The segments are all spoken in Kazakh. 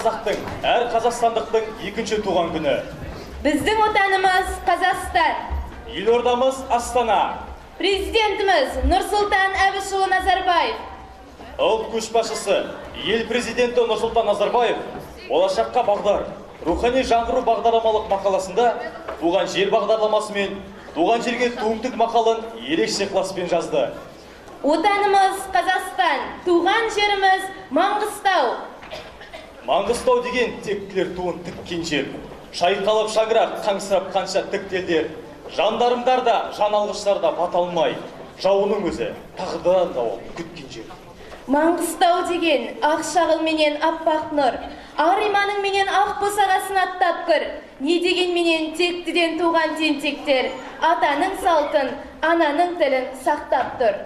қазақтың, әр қазақстандықтың екінші туған күні. Біздің отанымыз Қазақстан. Елордамыз Астана. Президентіміз Нұрсұлтан Әбішұлы Назарбаев. Ұлт көшбасшысы, ел президенті Нұрсұлтан Назарбаев болашаққа бағдар, рухани жаңғыру бағдарламалық мақаласында туған жер бағдарламасы мен туған жерге туымдық мақалын ерекше ықыласпен жазды. Отанымыз Қазақстан, туған жеріміз Маңғыстау. Маңғыстау деген тектілер туын тіккен жер. Шайқалып шаңырақ қаңсырап қанша тіктелдер. Жандарымдар да, жан алғыштар да бата алмай, жауының өзі тағдырдан дауыл күткен жер. Маңғыстау деген ақ шағыл менен аппақ нұр, ар иманың менен ақ босағасын аттап кір. Не деген менен тектіден туған тентектер, атаның салтын, ананың тілін сақтап тұр.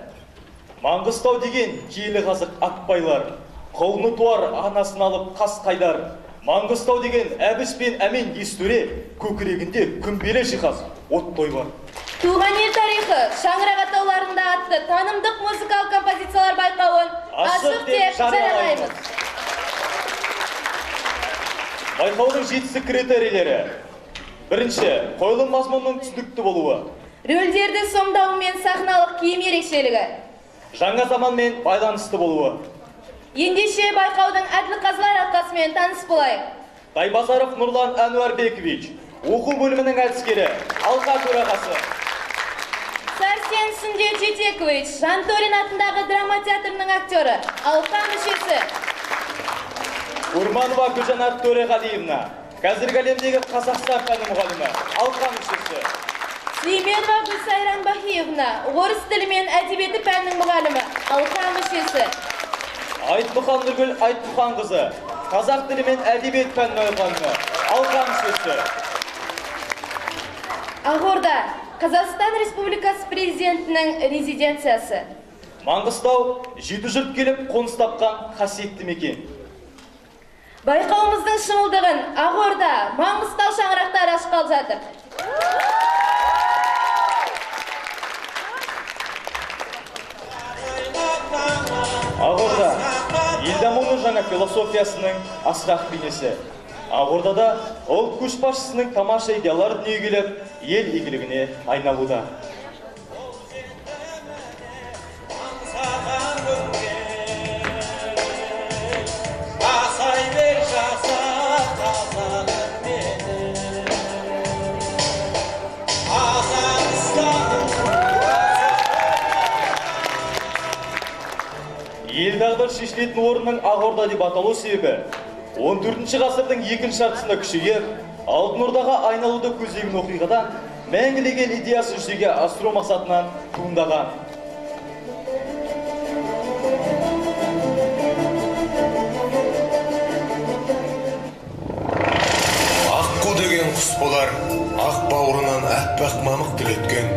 Маңғыстау деген киелі қазық атбайлар, қолны туар анасын алып қас қайдар. Маңғыстау деген Әбіш пен Әмен естөре, көкірегінде күмбелі жиһаз, от той бар. Туған ел тарихы шаңырақ атауларында атты танымдық музыкалық композициялар байқауын ашық деп жариялаймыз. Байқаудың жетістік критерийлері: бірінші, қойылым мазмұнының түсінікті болуы. Рөлдерді сомдауы мен сахналық киім ерекшелігі. Жаңа заманмен байланысты болуы. Ендеше байқаудың әділ қазылар алқасымен таныс болайық. Тайбазаров Нұрлан Әнуарбекович, оқу бөлімінің әдіскері, алқа төрағасы. Сәрсен Сүндет Жетекович, Жантөрин атындағы драма театрының актері, алқа мүшесі. Урманова Гүлжанат Төреғалиевна, қазіргі әлемдегі Қазақстан пәні мұғалімі, алқа мүшесі. Сүлейменова Гүлсайран Бахиевна, орыс тілі мен әдебиеті пәнінің мұғалімі, алқа мүшесі. Айтмұхан Нұргүл Айтмұхан қызы, қазақ тілі мен әдебиет пәнінің мұғалімі, алқа мүшесі. Ақорда, Қазақстан Республикасы президентінің резиденциясы. Маңғыстау жеті жұрт келіп қоныс тапқан қасиетті мекен. Байқауымыздың шымылдығын Ақорда, Маңғыстау шаңырақтары ашқалы жатыр. Ақорда, ел дамуының жаңа философиясының асқақ бейнесі. Ақордада ұлт көшбасшысының тамаша идеялар дүниеге келіп, ел игілігіне айналуда. Ел тағдыр шешілетін орынның Ақорда деп аталу себебі 14 ғасырдың екінші жартысында күшейіп, Алтын Ордаға айналуды көздеген оқиғадан мәңгілік ел идеясын жүзеге асыру мақсатынан туындаған. Аққу деген құс болар, ақ бауырынан әппақ мамық түлеткен,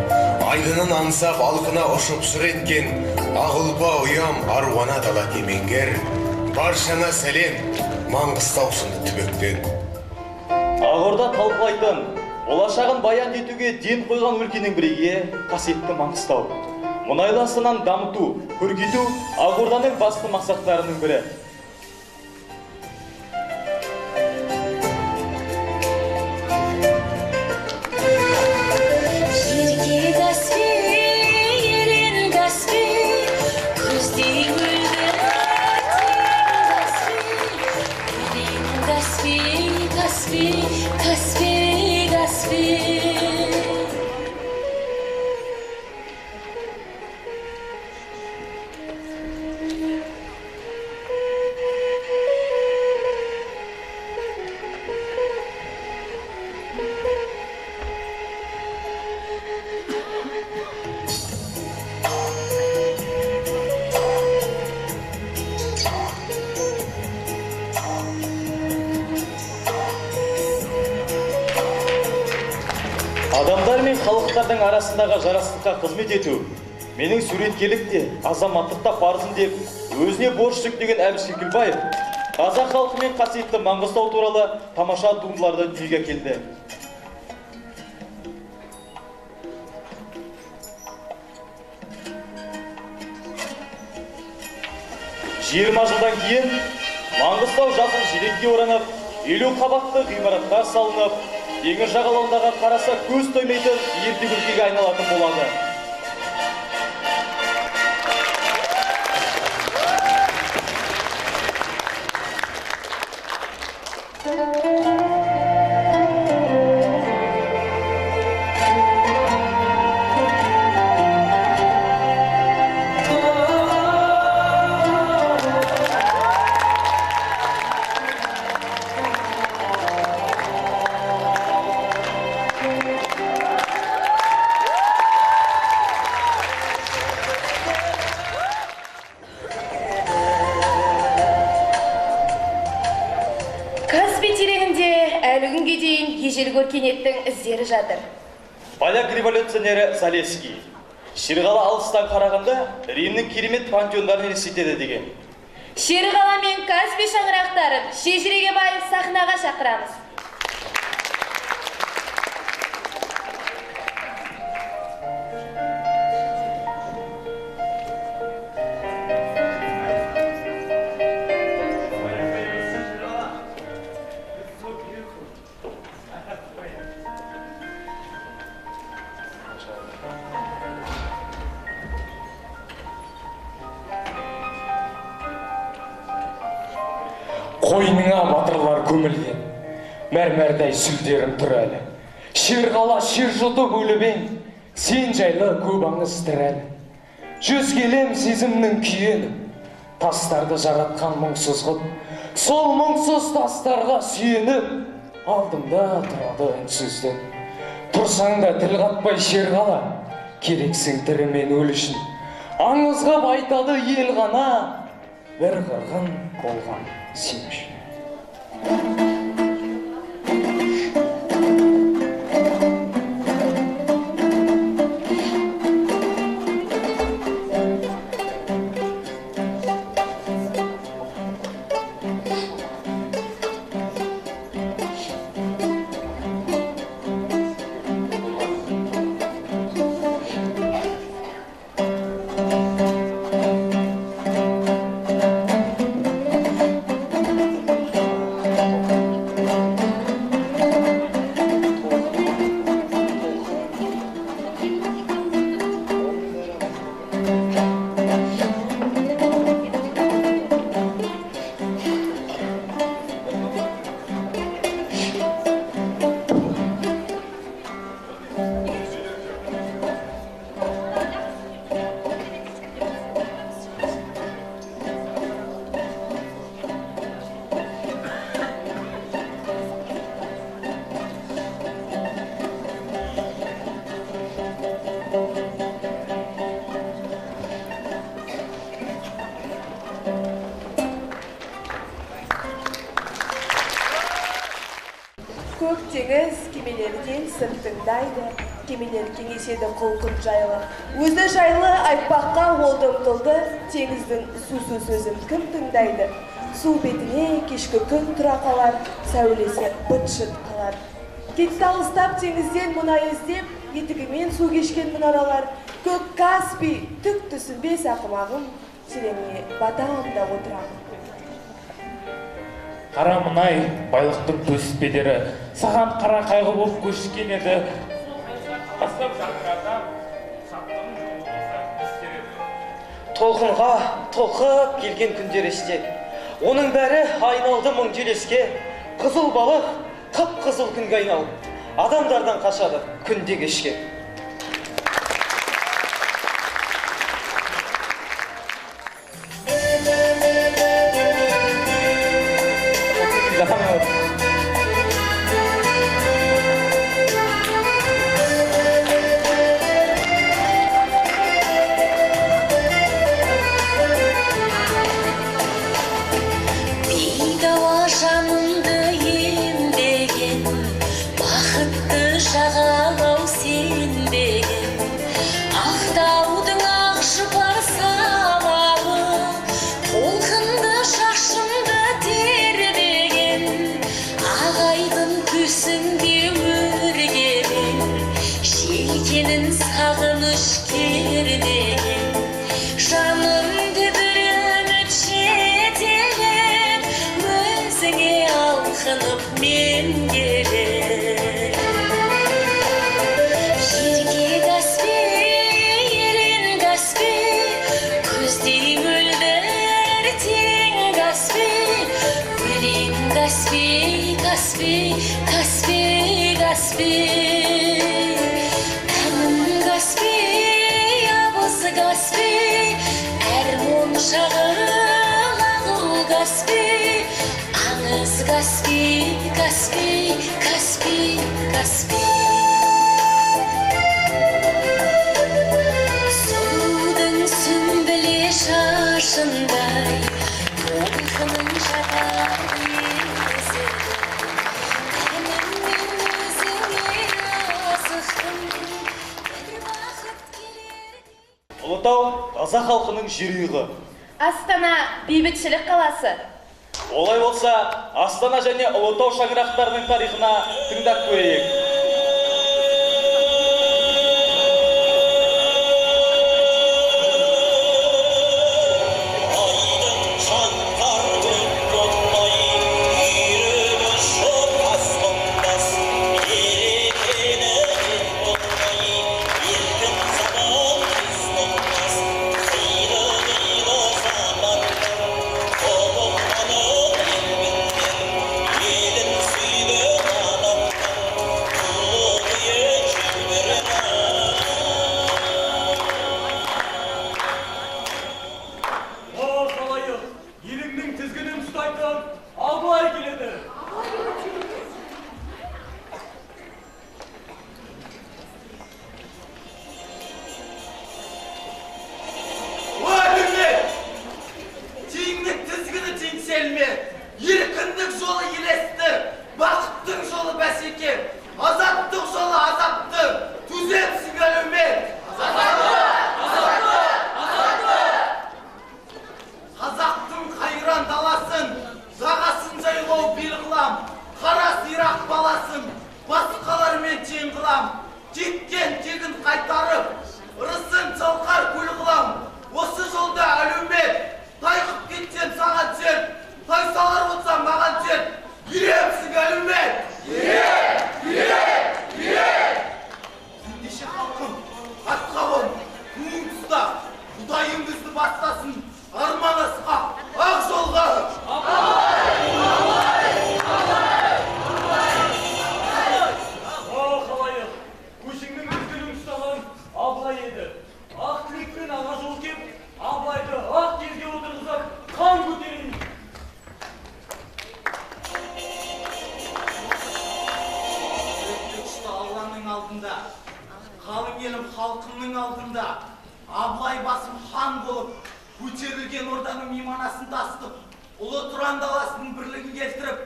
айдынын аңсап алқына ұшып сұр еткен, ағылба ұям аруана дала кемеңгер, баршаңа сәлем, Маңғыстау сынды түбектен. Ақорда талқылайтын, болашағын баян етуге ден қойған өлкенің бірегейі қасиетті Маңғыстау. Мұнайлы астананы дамыту, көркейту Ақорданың басты мақсаттарының бірі. Адамдар мен халықтардың арасындағы жарастыққа қызмет ету, менің суреткерлікте, азаматтықта парызым деп, өзіне борыш жүктеген Әбіш Кекілбаев, қазақ халқы мен қасиетті Маңғыстау туралы тамаша туындыларды дүниеге әкелді. 20 жылдан кейін Маңғыстау жасыл желекке оранып, 50 қабатты ғимараттар салынып, теңіз жағалауындағы қараса көз тоймайтын ерте өлкеге айналатын болады. ежелгі өркениеттің іздері жатыр. Поляк революционері Залеский Шерғала алыстан қарағанда Римнің керемет пантеондарын елестетеді деген. Шерғала мен Каспий шаңырақтарын шежіреге бай сахнаға шақырамыз. Қойныңа батырлар көмілген, мәрмәрдай сүлдерім тұр әлі. Шерғала шер жұтып өлібен, сен жайлы көп аңыз тірәлі. Жүз келем сезімнің күйені, тастарды жаратқан мұңсыз ғып, сол мұңсыз тастарға сүйеніп, алдымда тұрады үнсізден. Тұрсаң да тіл қатпай шерғала, керексің тірімен өлішін. Аңызға айтады ел ғана, бір қырғын болған сен үшін. Көк теңіз кемелерден сыр тыңдайды, кемелер кеңеседі құлқын жайлы. Өзі жайлы айтпаққа олды ұмтылды, теңіздің сусу сөзін кім тыңдайды? Су бетіне кешкі күн тұра қалар, сәулесі быт-шыт қалар. Кетті алыстап теңізден мұнай іздеп, етігімен су кешкен мұнаралар. Көк Каспий түк түсінбес ақымағым, тереңіне батам да отырамын. Қара мұнай байлықтың төсіп бедері, саған қара қайғы болып көшкен еді. Астап жарқыраған шаттың жолы болса істереді. Толқынға толқып келген күндер есте, оның бәрі айналды мың желеске. Қызыл балық қып-қызыл күнге айналып, адамдардан қашады күнде кешке. Каспий, әнім Каспий, абысы Каспий, әр моншағыл ағыл Каспий, аңыз Каспий, Каспий, Каспий, Каспий. Судың сүмбіле шашындай, толқының жатар езі. Әлемнің өзіңе асықтым, бір бақыт келер. Ұлытау қазақ халқының жүрегі. Астана бейбітшілік қаласы. Олай болса, Астана және Ұлытау шаңырақтарының тарихына тыңдап көрейік. Еркіндік жолы елестір, бақыттың жолы бәсеке, азаттық жолы азаптың, түземсің әлеумет. Қазақтың қайран даласын, жағасын жайлау бел қылам, қара сирақ баласын, басқалармен тең қылам, кеткен тегін қайтарып, ырысын жалқар көл қылам. Осы жолда әлеумет, тайқып кетсем саған сен, тайсалар болсам маған сен, еремсің әлеумет. Ендеше халқым, атқа қон, туың тұста, құдайыңызды бастасын, арман асқақ, ақ жолға. Халайық, көшіңнің дүзгінің ұстаған Абылай еді. Ақ тілекпен ана жол кеп, Абылайды ақ кезге отырғызып, қан көтерейін. Алланың алдында, қалың елім халқымның алдында, Абылай басым хан болып, көтерілген орданың мейманасын тастып, ұлы Тұран даласының бірлігін келтіріп,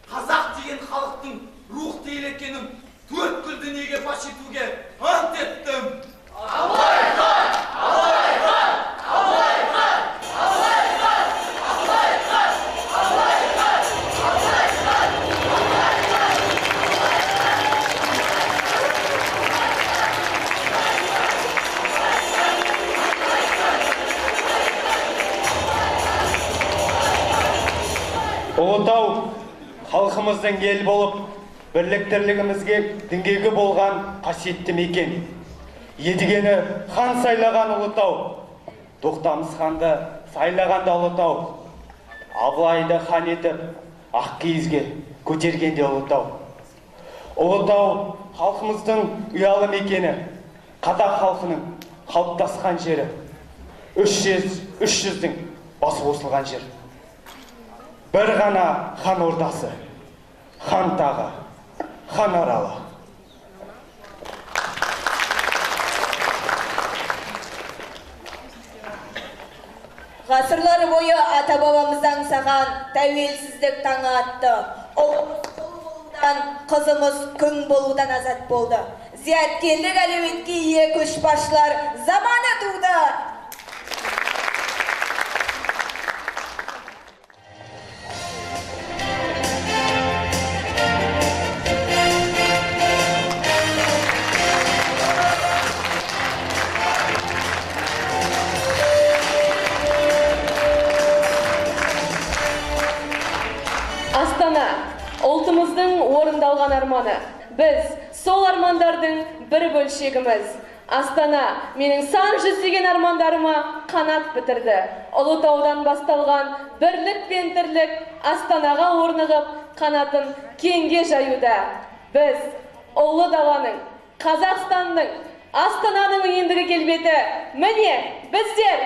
қазақ деген халықтың рухты елекенін төрт күл дүниеге паш етуге ант еттім. Абылай хан! Абылай хан! Абылай хан! Абылай хан! Абылай хан! Абылай хан! Абылай хан! Ұлытау халқымыздың ел болып, бірлік-тірлігімізге діңгегі болған қасиетті мекен. Едігені хан сайлаған Ұлытау, Тоқтамыс ханды сайлаған да Ұлытау, Абылайды хан етіп, Ақкиізге көтергенде Ұлытау. Ұлытау халқымыздың ұялы мекені, қазақ халқының қалыптасқан жері, 300-дің басы қосылған жер. Бір ғана хан ордасы, хан тағы, хан аралы. Ғасырлар бойы ата-бабамыз аңсаған тәуелсіздік таңы атты. Ұлымыз ұл болудан, қызымыз күң болудан азат болды. Зияткерлік әлеуетке ие көшбасшылар заманы туды. Астана, ұлтымыздың орындалған арманы. Біз сол армандардың бір бөлшегіміз. Астана, менің сан жүздеген армандарыма қанат бітірді. Ұлытаудан басталған бірлік пен тірлік Астанаға орнығып, қанатын кеңге жаюда. Біз ұлы даланың, Қазақстанның, Астананың ендігі келбеті, міне, біздер!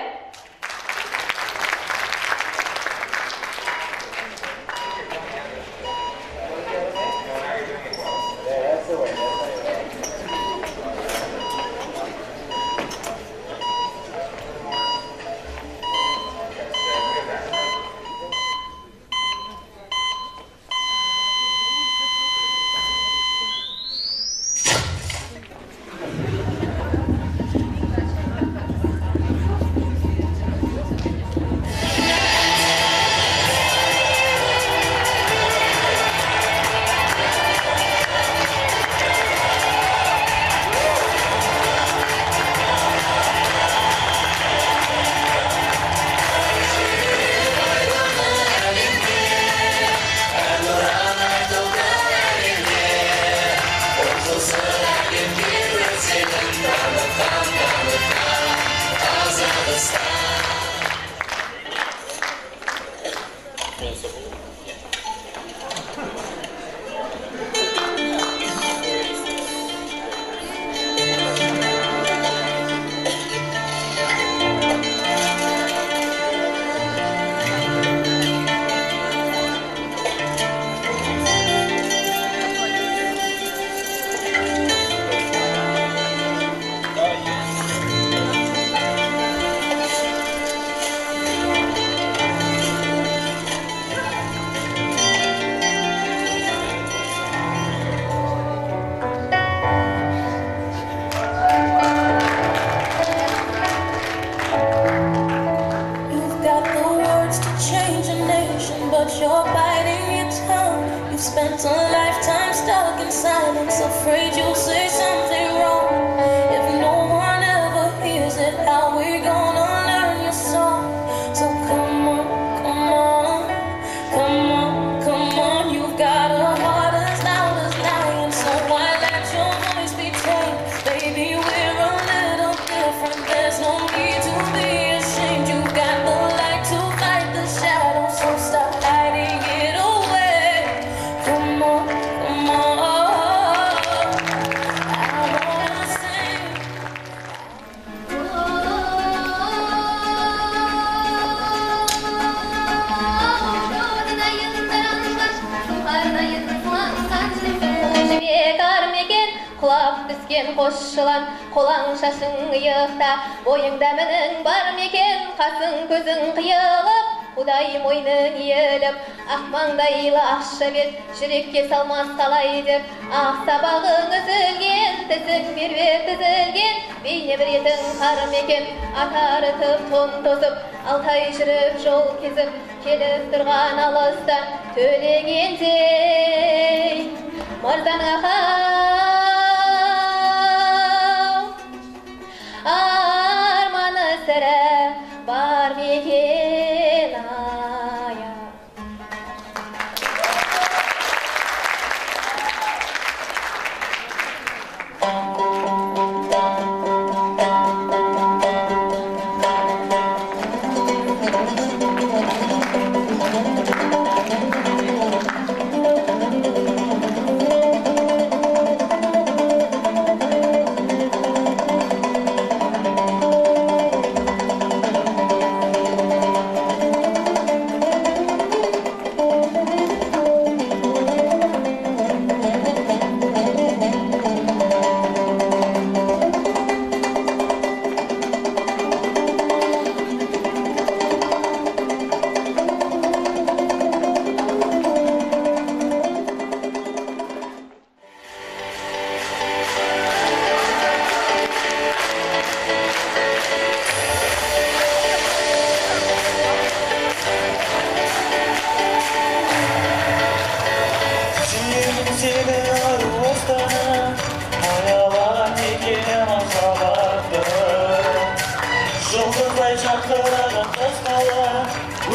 Қош жылан, қолаң шашың иықта, бойыңда мінің бар мекен, қасың көзің қиылып, Құдай мойның иіліп, ақмаңдайлы ақша бет, жүрекке салмас қалай деп, ақ сабағың үзілген, тісің меруерт үзілген, бейне бір етің қар мекен, атарытып тон тозып, алтай жүріп жол кезіп, келіп тұрған алыстан төлегендей, мырзаңа арманы сірі бар мекен ая.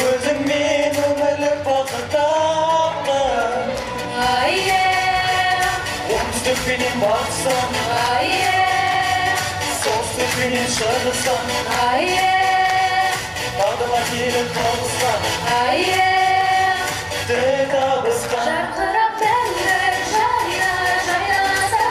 Өзіңмен өмірлік бақыт таптым. Оңтүстікпенен батыстан, солтүстікпенен шығыстан, тағдырға келіп табысқан, тірі табысқан. Жарқырап тәңір жайна жайнаса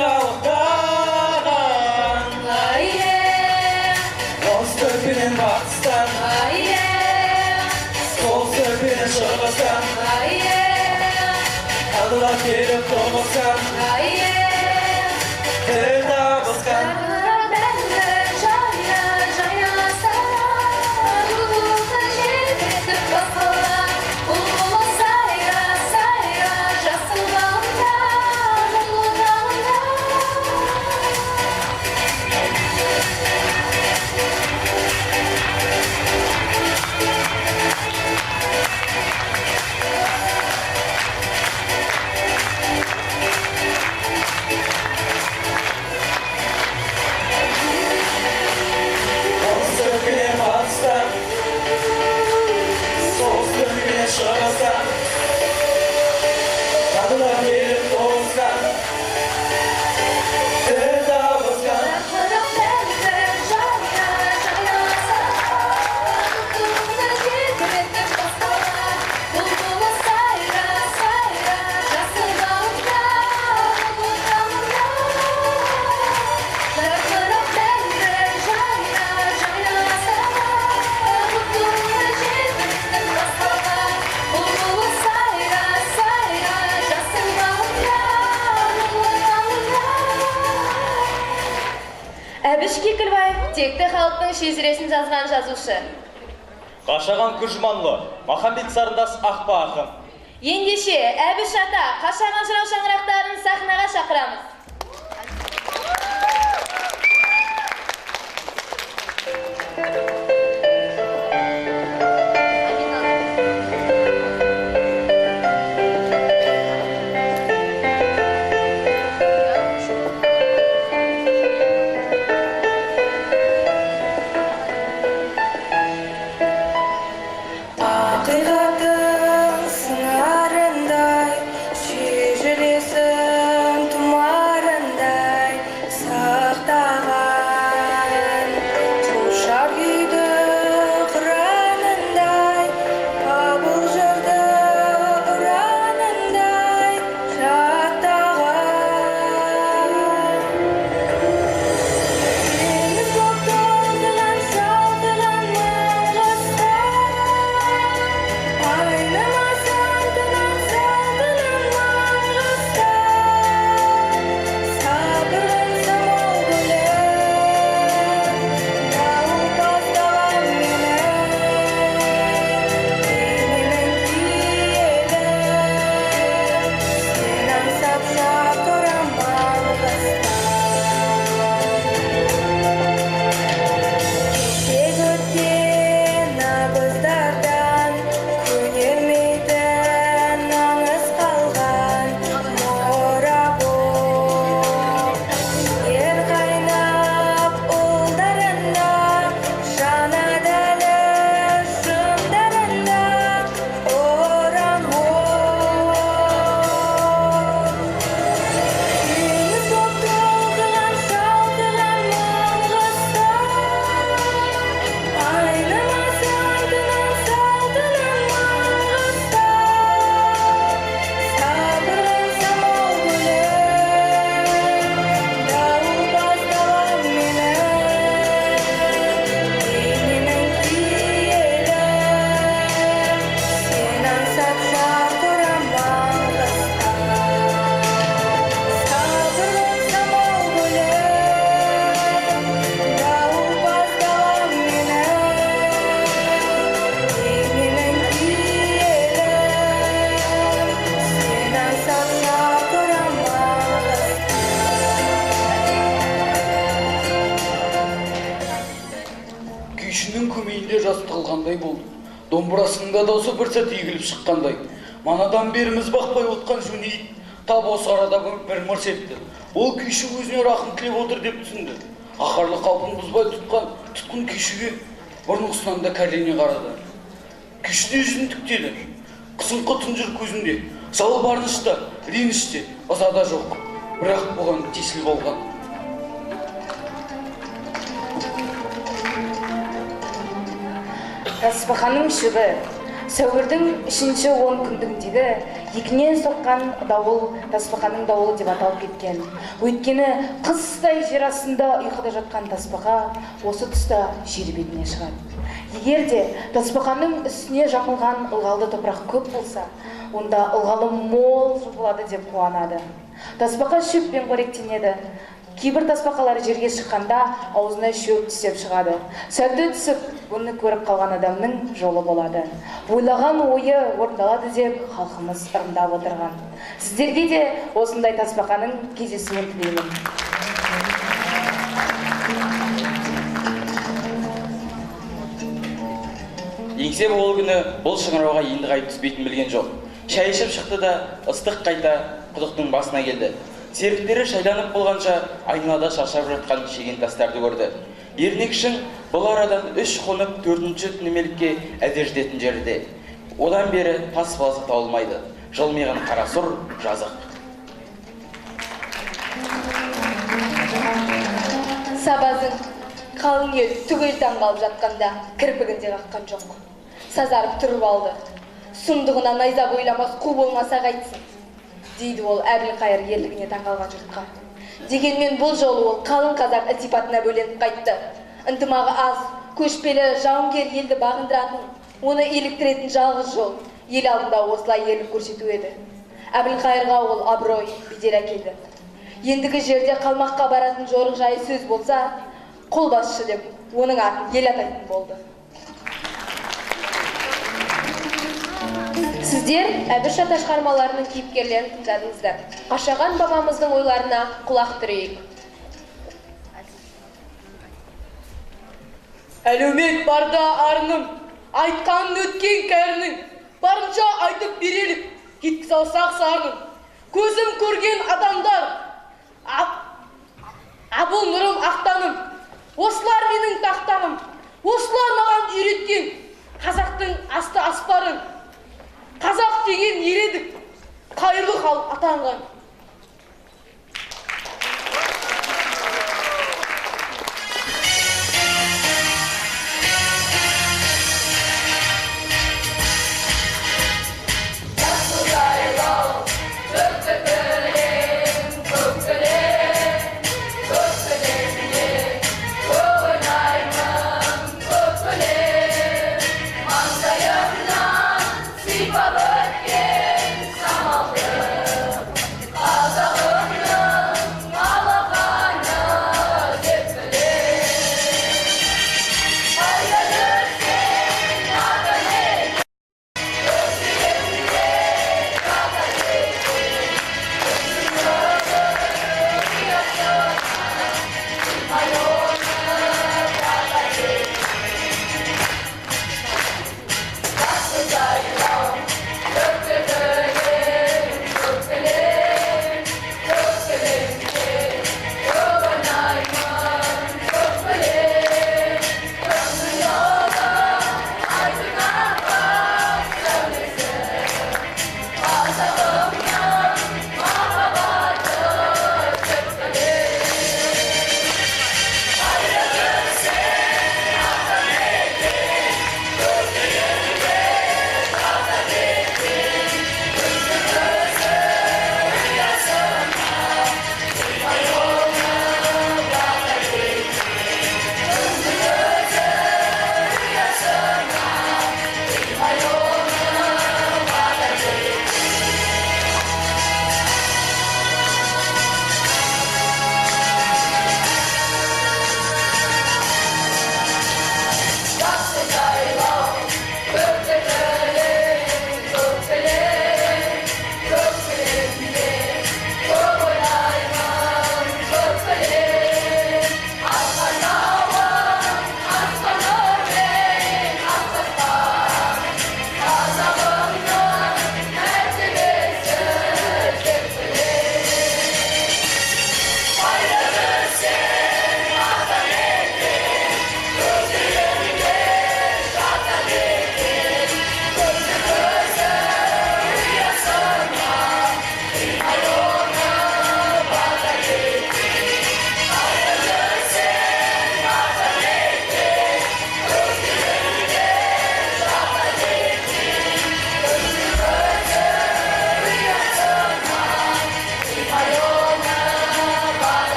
қалықтаған оңтүстік пенен батыстан солтүстік пенен шығыстан адырлап келіп тоғысқан тіл табысқан Әбіш Кекілбаев текті халықтың шежіресін жазған жазушы. Қашаған Күржіманлы, Махамбет Сарындас Ақпа ақын. Ендеше Әбіш ата қашаған жырау шаңырақтарын сахнаға шақырамыз. қылғандай болды. Домбырасының да даусы бір сәт егіліп шыққандай. Манадан беріміз бақпай отқан жөнейді. Тап осы арада бір мырс етті. Ол күйші өзіне рақым тілеп отыр деп түсінді. Ақарлы қалпын бұзбай тұтқын күйшіге бұрынғысынан да кәрлене қарады. Күйші де жүзін тіктеді. Қысыңқы тұнжыр көзінде, жалбарынышта, реніште, ызада жоқ. Бірақ бұған тесіл болған. Тасбақаның шүгі, сәуірдің 3-10 күндігіндегі екінен соққан дауыл тасбақаның дауылы деп аталып кеткен. Өйткені қыстай жер астында ұйқыда жатқан тасбақа осы тұста жер бетіне шығады. Егер де тасбақаның үстіне жамылған ылғалды топырақ көп болса, онда ылғалы мол болады деп қуанады. Тасбақа шөппен қоректенеді. Кейбір тасбақалар жерге шыққанда аузына шөп түсіп шығады. Сәті түсіп, бұны көріп қалған адамның жолы болады. Ойлаған ойы орындалады деп халқымыз ырымдап отырған. Сіздерге де осындай тасбақаның кездесуін тілеймін. Еңсеп ол күні бұл шыңырауға енді қайтып түспейтін білген жоқ. Шай ішіп шықты да ыстық қайта құдықтың басына келді. Серіктері шайланып болғанша айналада шаршап жатқан шеген тастарды көрді. Ернекшің бұл арадан 3 қонып 4-ші түнемелікке әзер жететін жерде. Одан бері тас баласы табылмайды. Жылмиған қара сұр жазық. Сабазың қалың ел түгел таңғалып жатқанда кірпігінде қаққан жоқ. Сазарып тұрып алды. Сұмдығына найза бойламас қу болмаса қайтсын, дейді ол Әбілқайыр ерлігіне таңғалған жұртқа. Дегенмен бұл жолы ол қалың қазақ ілтипатына бөленіп қайтты. Ынтымағы аз, көшпелі жауынгер елді бағындыратын, оны еліктіретін жалғыз жол ел алдында осылай ерлік көрсету еді. Әбілқайырға ол абырой, бедел әкелді. Ендігі жерде қалмаққа баратын жорық жайы сөз болса, қолбасшы деп оның атын ел атайтын болды. Сіздер Әбіш ата шығармаларының кейіпкерлерін тыңдадыңыздар. Қашаған бабамыздың ойларына құлақ түрейік. Әлеумет барда арының, айтқанын өткен кәрінің, барынша айтып берелік, кеткі салсақ сарының. Көзім көрген адамдар, абыл нұрым ақтаным, осылар менің тақтаным, осылар маған үйреткен қазақтың асты аспарын. Қазақ деген ередік, қайырлы халық атанған.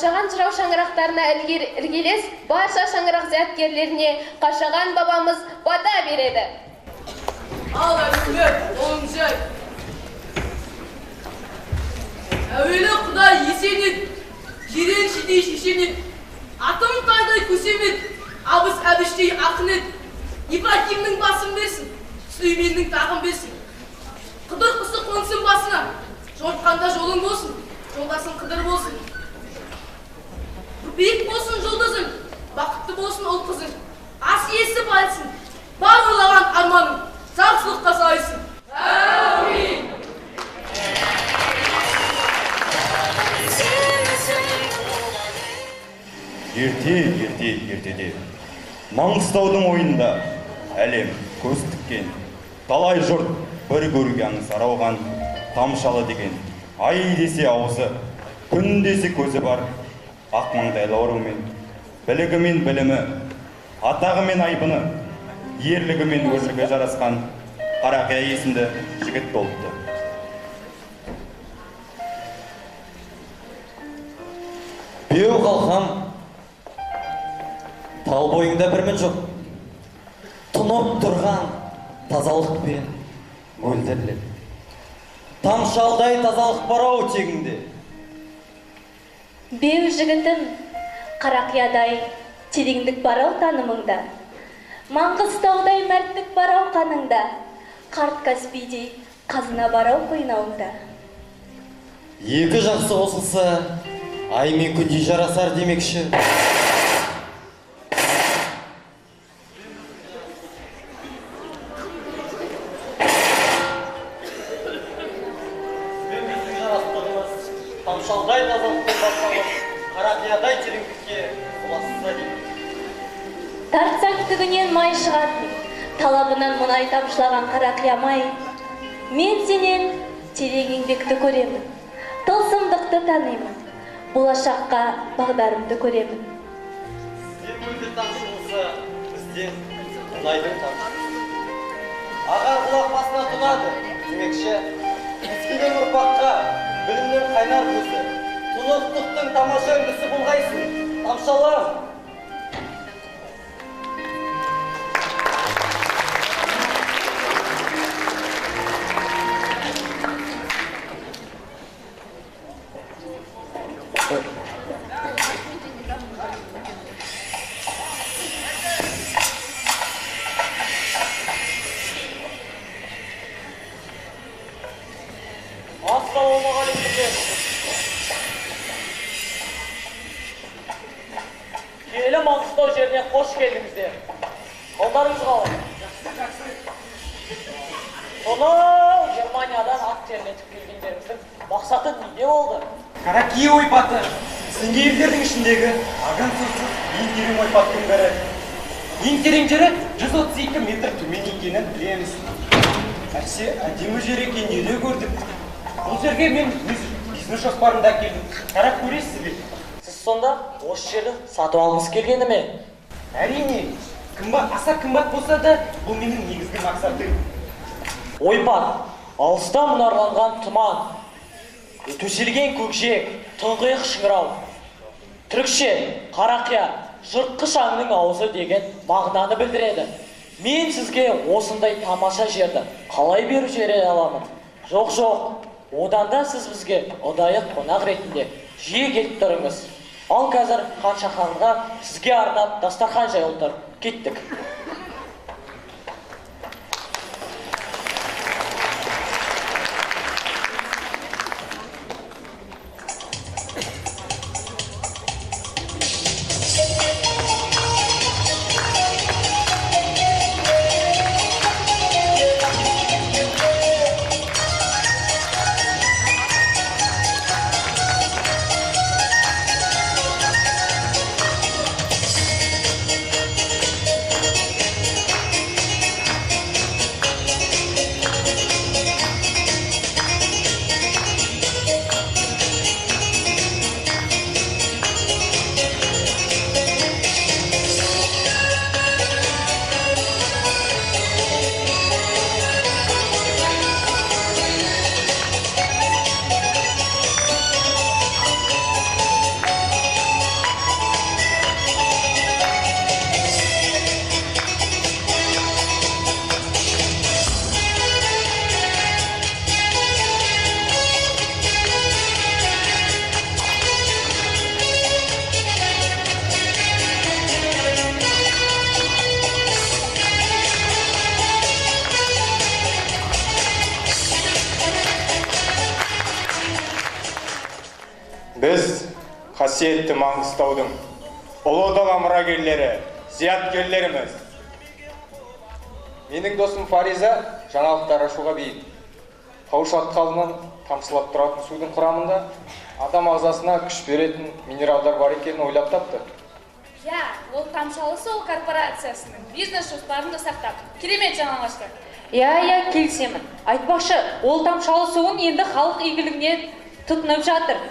қашаған жырау шаңырақтарына іргелес барша шаңырақ зияткерлеріне қашаған бабамыз бата береді. Ал әмірлер, оң жай. Әуелі Құдай есенет, жерен шидей шешенет, атым тайдай көсемет, абыз әбіштей ақынет, Ибрахимнің басын берсін, Сүлейменнің тағын берсін. Қыдыр құсы қонсын басына, жортқанда жолың болсын, жолдасың қыдыр болсын. Биік болсын жұлдызың, бақытты болсын ұл қызың, ас иесі байсың, бар ойлаған арманың, жақсылыққа сайсын. Әмин. Ертеде Маңғыстаудың ойында әлем көз тіккен, талай жұрт бір көруге аңсар ауған, тамшалы деген ай десе аузы, күн десе көзі бар, ақ маңдайлы орумен, білігі мен білімі, атағы мен айбыны, ерлігі мен өрлігі жарасқан Қарақия есімді жігіт болыпты. Беу қалқам, тал бойыңда бірмін жоқ, тұнып тұрған тазалықпен мөлдірлеп. Тамшалдай тазалық бар ау тегіңде. Беу жігітім, Қарақиядай тереңдік бар ау танымыңда, Маңғыстаудай мәрттік бар ау қаныңда, қарт Каспийдей қазына бар ау қойнауыңда. Екі жақсы қосылса, ай мен күндей жарасар демекші. Тамшалдай тазалықпен басталып, Қарақиядай тереңдікке ұласса деймін. Тартсаң түгінен май шығатын, талабынан мұнай тамшылаған Қарақия май. Мен сенен терең еңбекті көремін, тылсымдықты танимын, болашаққа бағдарымды көремін. Сізден мөлдір тамшы болса, бізден мұнайдың тамшы. Ағар құлақ басына тұнады, демекші, ескелең ұрпаққа білімнің қайнар көзі, тұнықтықтың тамаша үлгісі болғайсың, тамшаларым. Ассалаумағалейкум. Киелі Маңғыстау жеріне қош келдіңіздер. Қолдарыңыз қалай? Сонау Германиядан ат жерлетіп келгендеріңіздің мақсаты неде болды? Қарақия ойпаты, сізге елдердің ішіндегі аған сөзсіз ең терең ойпаттың бірі. Ең терең жері 132 метр төмен екенін білеміз. Әсте әдемі жер екенін де көрдік. Бұл жерге мен өз бизнес жоспарымда келдім. Қарап көресіз бе? Сіз сонда осы жерді сатып алғыңыз келгені ме? Әрине, аса қымбат болса да, бұл менің негізгі мақсатым. Ойпат, алыста мұнарланған тұман, төселген көкжиек, тұңғиық шыңырау. Түрікше, Қарақия, жыртқыш аңның аузы деген мағынаны білдіреді. Мен сізге осындай тамаша жерді қалай беру жере аламын? Жоқ, одан да сіз бізге ұдайы қонақ ретінде жиі келіп тұрыңыз. Ал қазір Қанша ханға сізге арнап дастархан жайылып тұр. Кеттік. қасиетті Маңғыстаудың ұлы дала мұрагерлері, зияткерлеріміз. Менің досым Фариза жаңалықтар ашуға бейім. Тау шатқалынан тамшылап тұратын судың құрамында адам ағзасына күш беретін минералдар бар екенін ойлап тапты. Я, ол Тамшалы Сол корпорациясының бизнес жоспарын жасақтап, керемет жаңалықтар. Я, келісемін. Айтпақшы, ол Тамшалы Суын енді халық игілігіне тұтынып жатыр.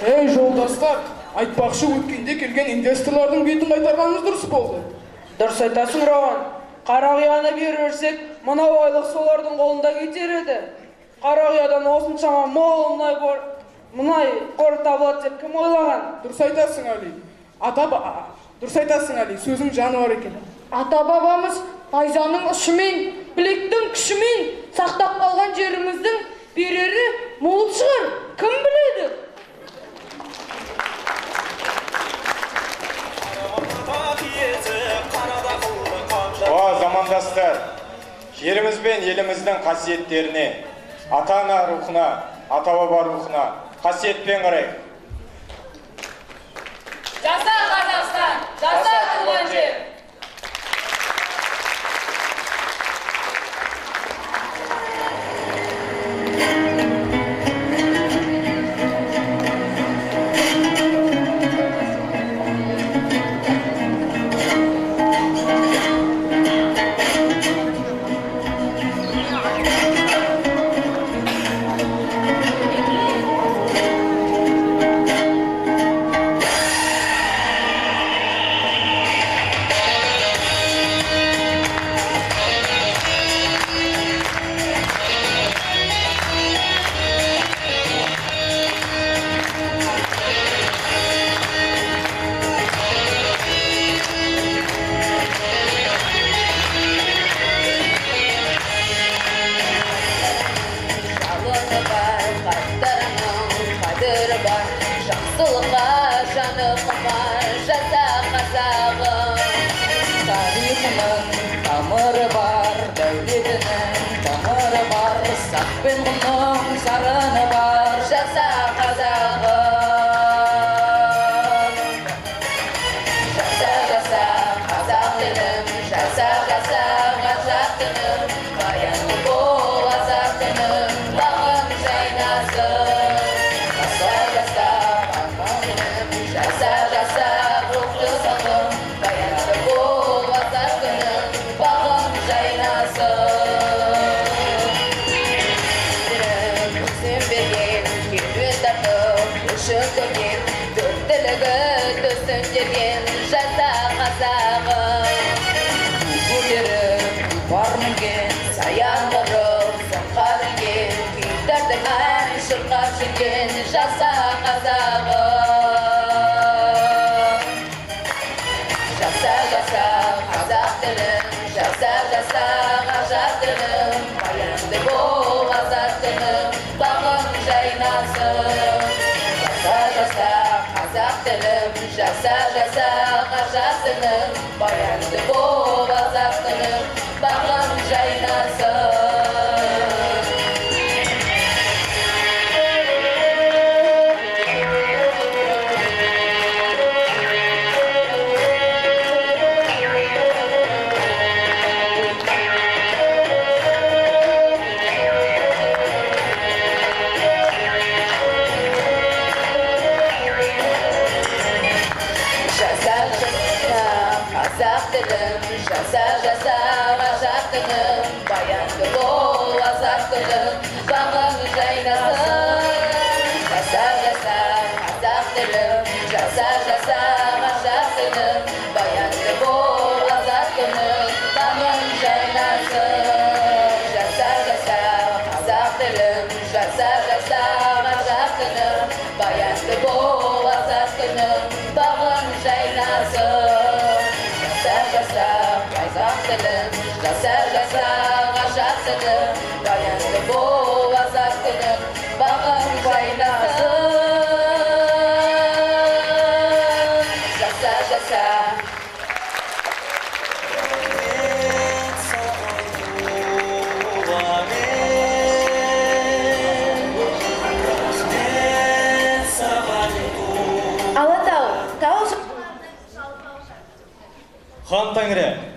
Ей жолдастар, айтпақшы өткенде келген инвесторлардың бетін қайтарғанымыз дұрыс болды. Дұрыс айтасың, Рауан. Қарағияны беріп берсек, мынау айлық солардың қолында кетер еді. Қарағиядан осыншама мол мұнай қоры табылады деп кім ойлаған? Дұрыс айтасың, Али. Дұрыс айтасың, Али. Сөзің жаны бар екен. Ата-бабамыз найзаның ұшымен, білектің күшімен сақтап қалған жеріміздің берері мол шығар. Кім біледі? О, замандастар, жеріміз бен еліміздің қасиеттеріне, ата-ана рухына, ата-баба рухына қасиетпен қарайық. Жаса Қазақстан, жаса туған жер.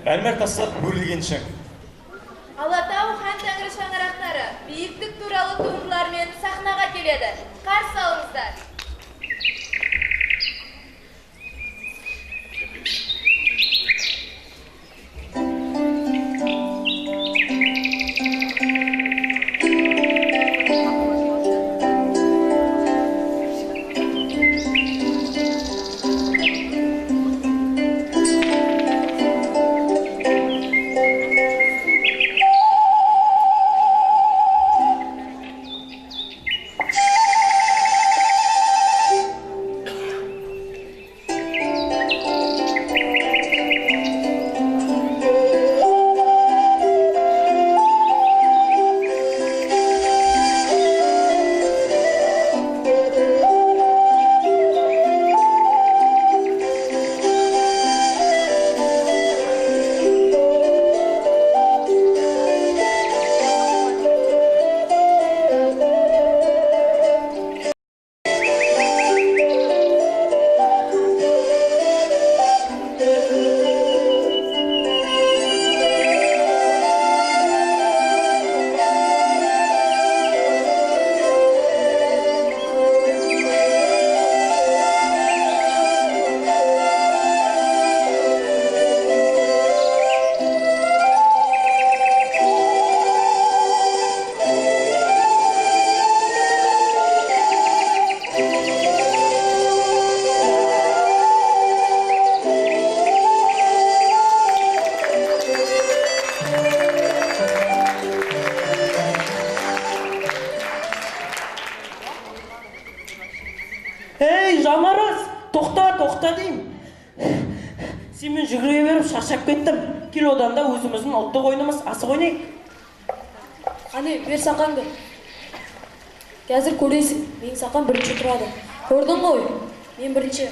әлмәр тастап бөлігеншің. Алатау хан тәңірі шаңырақтары биіктік туралы туындылармен сахнаға келеді. Қарсы алыңыздар. Ей, Жанарас, тоқта деймін. Сенмен жүгіре беріп шаршап кеттім. Кел одан да өзіміздің ұлттық ойынымыз асық ойнайық. Қане, бер сақаңды. Қазір көресің, мен сақам бірінші тұрады. Көрдің ғой, мен бірінші.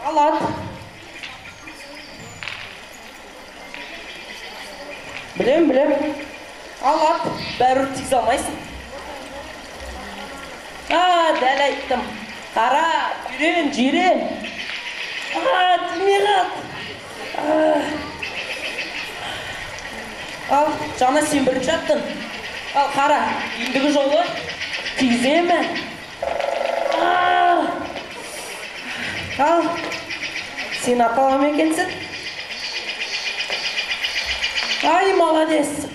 Алат. Білем. Алат, бәрі тез алмайсың. Дәл айттым. Қара, жирен. Тимеғат. Ал, жаңа сен бірінші аттың. Ал, қара, ендігі жолы теземе. Ал, сен аталам екенсің. Ай, молодец.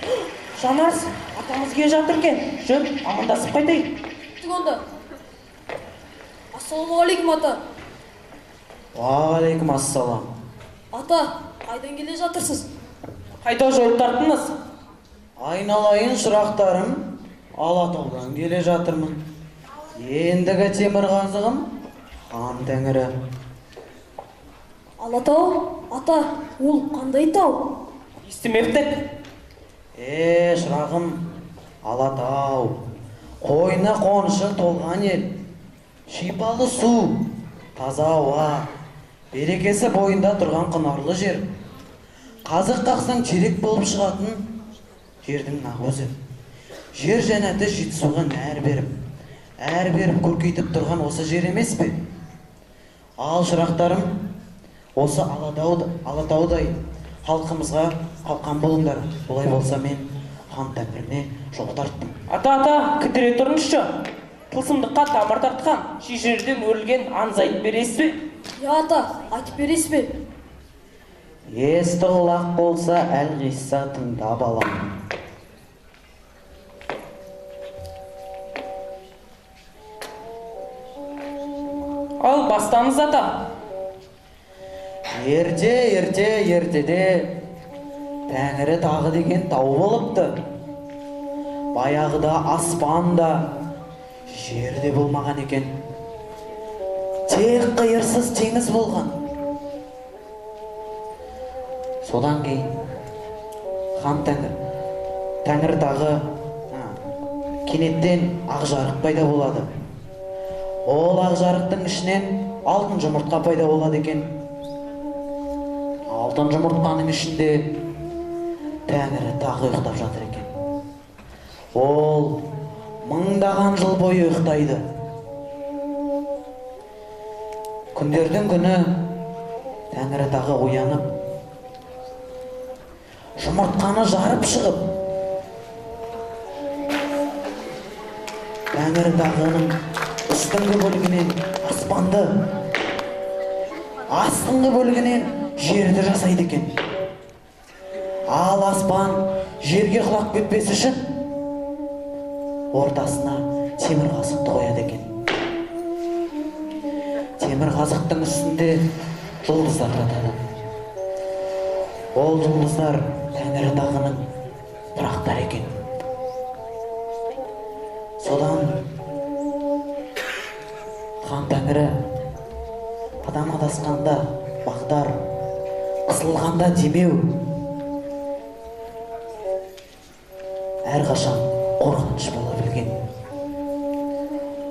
Жанарс, атамыз келе жатыр екен. Жүр, амандасып қайтайық. Онда. Ассалаумағалейкум, ата. Уағалейкум ассалам. Ата, қайдан келе жатырсыз? Қайда жол тарттыңыз? Айналайын шырақтарым, Алатаудан келе жатырмын. Ендігі темірқазығым хан тәңірі. Алатау? Ата, ол қандай тау? Естімептік. Шырағым, Алатау. Қойны қонышы толған ел. Шипалы су, таза ауа, берекесі бойында тұрған құнарлы жер. Қазық қақсаң черек болып шығатын жердің нақ өзі. Жер жәннаты жетісуға нәр беріп көркейтіп тұрған осы жер емес пе? Ал шырақтарым, осы Алатаудай халқымызға қалқан болыңдар. Олай болса мен хан тәңіріне жол тарттым. Ата, кідіре тұрыңызшы. Тылсымдыққа тамыр тартқан, шешерден өрілген аңыз айтып бересіз бе? Я, ата, айтып бересіз бе? Есті құлақ болса, әлқисса тыңдап алам. Ал, бастаңыз, ата. Ертеде Тәңірі тағы деген тау болыпты. Баяғыда аспанда, жерде болмаған екен. Тек қиырсыз теңіз болған. Содан кейін хан Тәңір тағы кенеттен ақ жарық пайда болады. Ол ақ жарықтың ішінен алтын жұмыртқа пайда болады екен. Алтын жұмыртқаның ішінде Тәңірі тағы ұйықтап жатыр екен. Ол мыңдаған жыл бойы ұйықтайды. Күндердің күні Тәңірі тағы оянып, жұмыртқаны жарып шығып, Тәңір тағының үстіңгі бөлігінен аспанды, астыңғы бөлігінен жерді жасайды екен. Ал аспан жерге құлап кетпес үшін ортасына темір қазықты қояды екен. Темір қазықтың үстінде жұлдыздар жатады. Ол жұлдыздар Тәңір тағының тұрақтар екен. Содан хан Тәңірі адам адасқанда бағдар, қысылғанда демеу, әрқашан қорқыныш бола білген.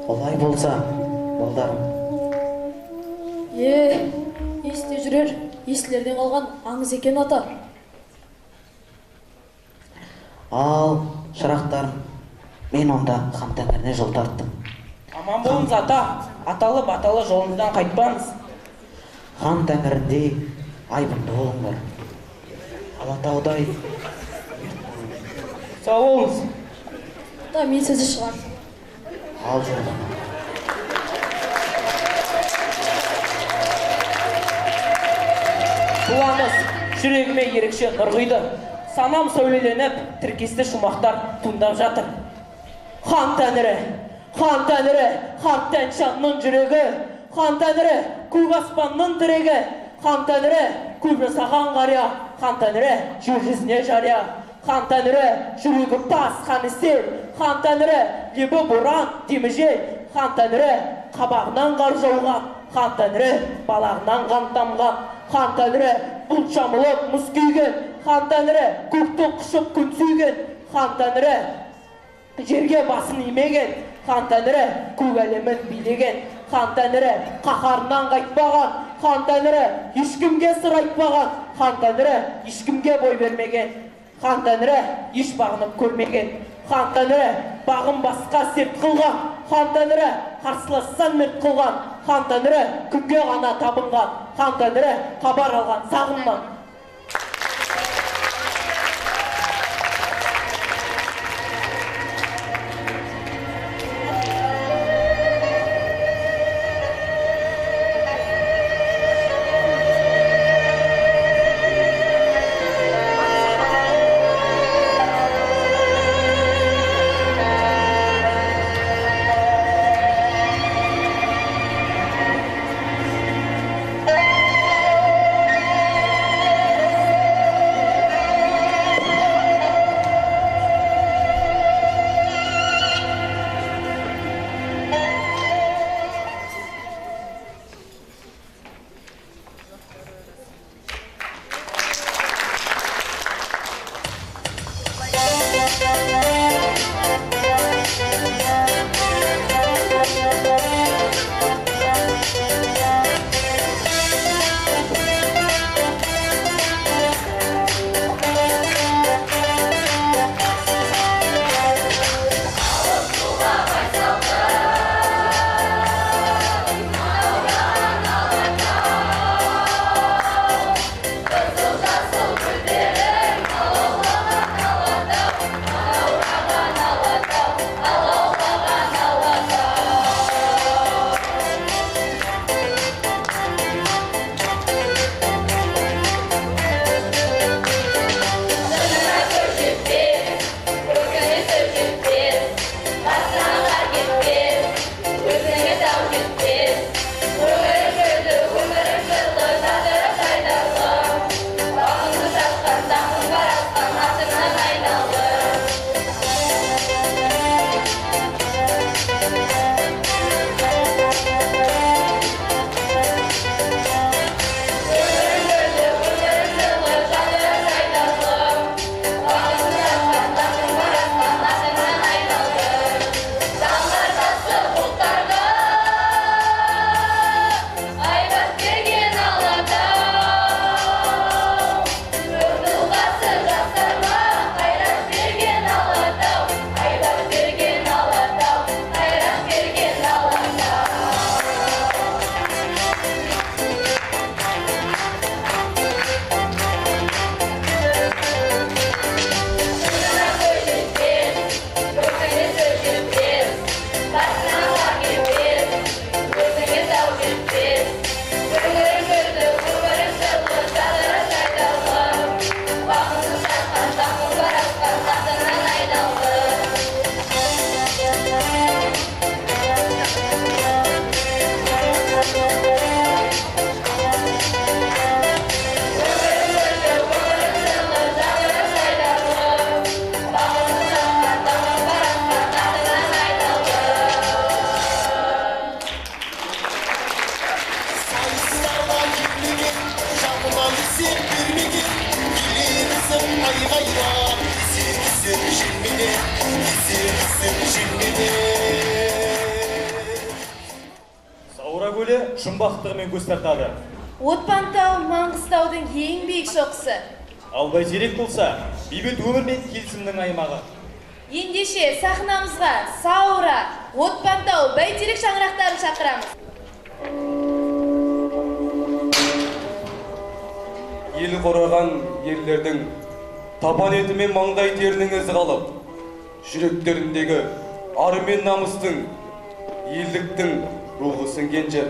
Олай болса, балдарым. Есте жүрер, естілерден қалған аңыз екен ата. Ал, шырақтарым, мен онда хан Тәңіріне жол тарттым. Аман болыңыз ата, аталы-баталы жолыңыздан қайтпаңыз. Хан Тәңіріндей айбынды болыңдар. Алатаудай. Сау болыңыз. Да, мен сізді шығар. Ал жолыңа. Бұл аңыз жүрегіме ерекше нұр құйды. Санам сөйленіп, тіркесті шумақтар туындап жатыр. Хан Тәңірі, хан Тәңірі, хан Тәңшанның жүрегі, хан Тәңірі, көк аспанның тірегі, хан Тәңірі, көп жасаған қария, хан Тәңірі, жер жүзіне жария, хан Тәңірі, жүрегі тас, хан істер, хан Тәңірі, лебі боран, демі жел, хан Тәңірі, қабағынан қар жауған, хан Тәңірі, балағынан қан тамған, хан Тәңірі, бұлт жамылып мұз күйген, хан Тәңірі, көкті құшып күн сүйген, хан Тәңірі, жерге басын имеген, хан Тәңірі, көк әлемін билеген, хан Тәңірі, қаһарынан қайтпаған, хан Тәңірі, ешкімге сыр айтпаған, хан Тәңірі, ешкімге бой бермеген, хан Тәңірі, еш бағынып көрмеген, хан Тәңірі, бағын басқа серт қылған, хан Тәңірі, қарсылассаң мерт қылған, хан Тәңірі, күнге ғана табынған, хан Тәңірі, хабар алған сағыннан. жұмбақтығымен көз тартады. Отпантау Маңғыстаудың ең биік шоқысы. Ал Бәйтерек болса, бейбіт өмір мен келісімнің аймағы. Ендеше сахнамызға Саура, Отпантау, Бәйтерек шаңырақтарын шақырамыз. Ел қораған ерлердің табан еті мен маңдай терінің ізі қалып, жүректеріндегі ар мен намыстың, елдіктің рухы сіңген жер.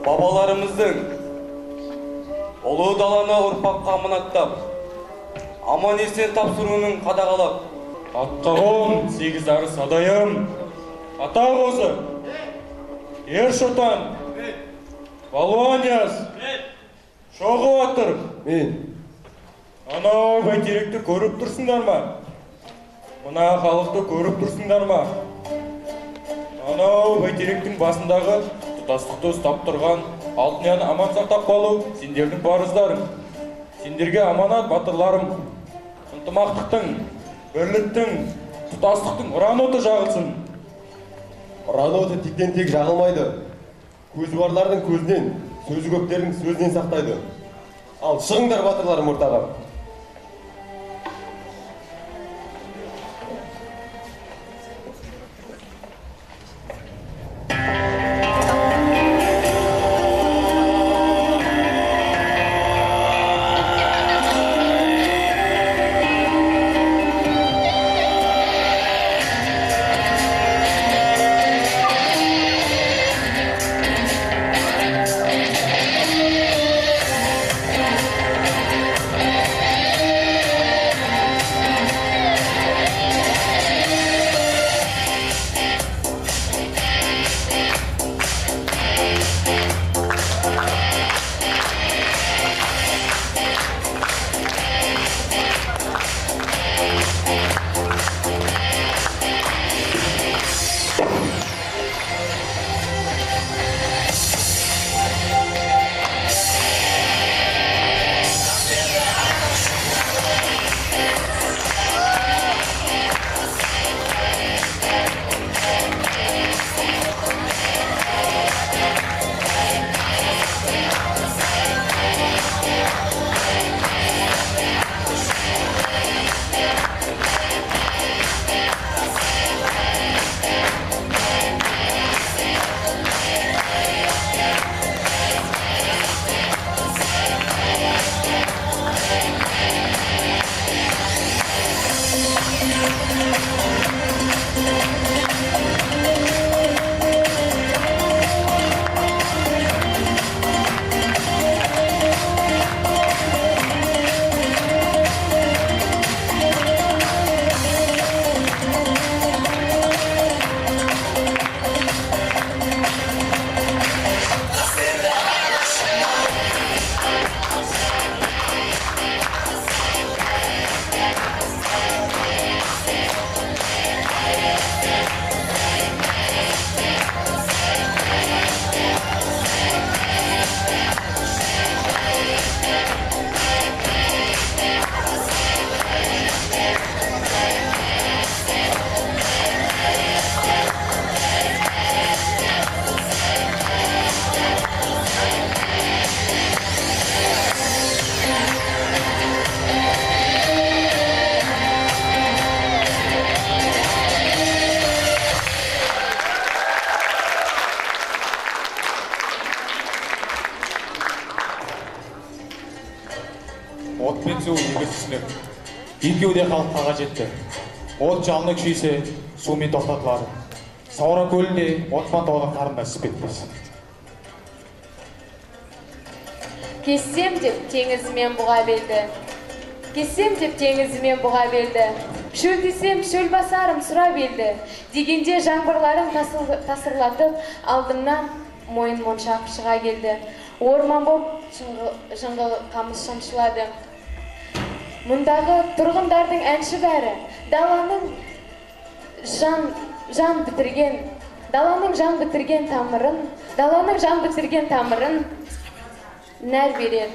Бабаларымыздың ұлы даланы ұрпаққа аманаттап, аман есен тапсыруының қадағалап, Атқа қон, сегіз арыс адайым, ата қозы, ер шотан, балуан яз, шоғы батыр. Мен. Анау Бәйтеректі көріп тұрсыңдар ма? Мына халықты көріп тұрсыңдар ма? Анау Бәйтеректің басындағы тұтастықты ұстап тұрған алтынияны аман сақтап қалу сендердің парыздарың. Сендерге аманат батырларым. Ынтымақтықтың, бірліктің, тұтастықтың ұран оты жағылсын. Ұран оты тектен тек жағылмайды. Көзі барлардың көзінен, сөзі көптердің сөзінен сақтайды. Ал шығыңдар батырларым ортаға. От пен су егіз түсінік. Екеуі де халыққа қажетті. От жалыны күшейсе, сумен тоқтатылады. Саура көлінде Отпантаудың қарында үсіп кетпес. Кессем деп теңізімен бұға белді. Кессем деп теңізімен бұға белді. Шөл десем шөл басарым сұра белді. Дегенде жаңбырларын тасырлатып, алдымнан мойын моншақ шыға келді. Орман боп жыңғыл қамыс шамшылады. Мұндағы тұрғындардың әнші бәрі даланың жан бітірген тамырын нәр берер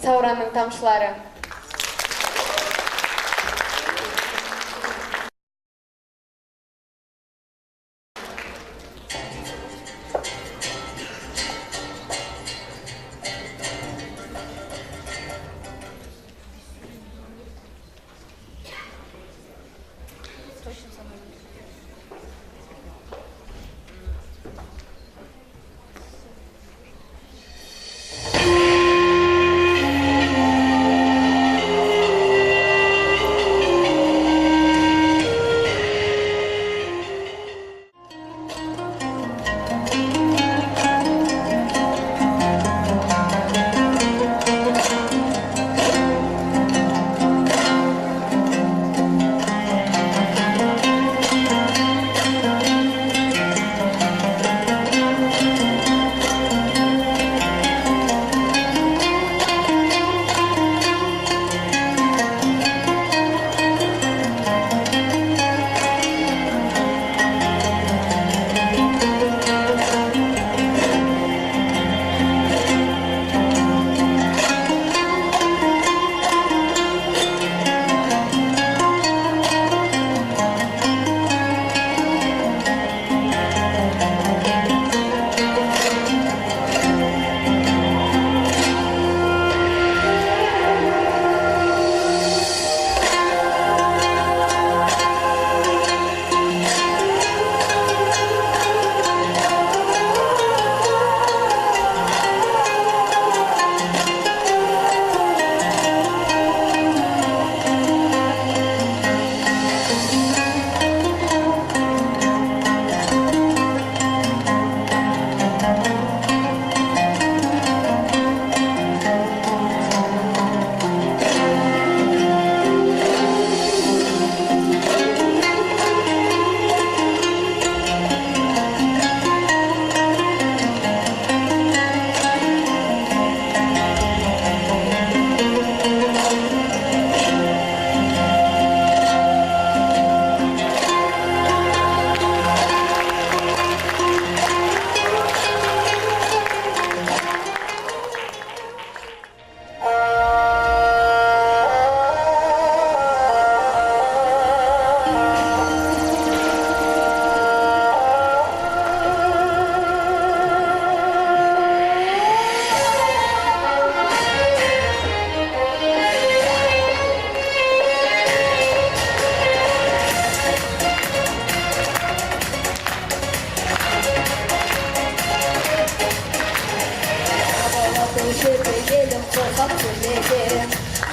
Саураның тамшылары.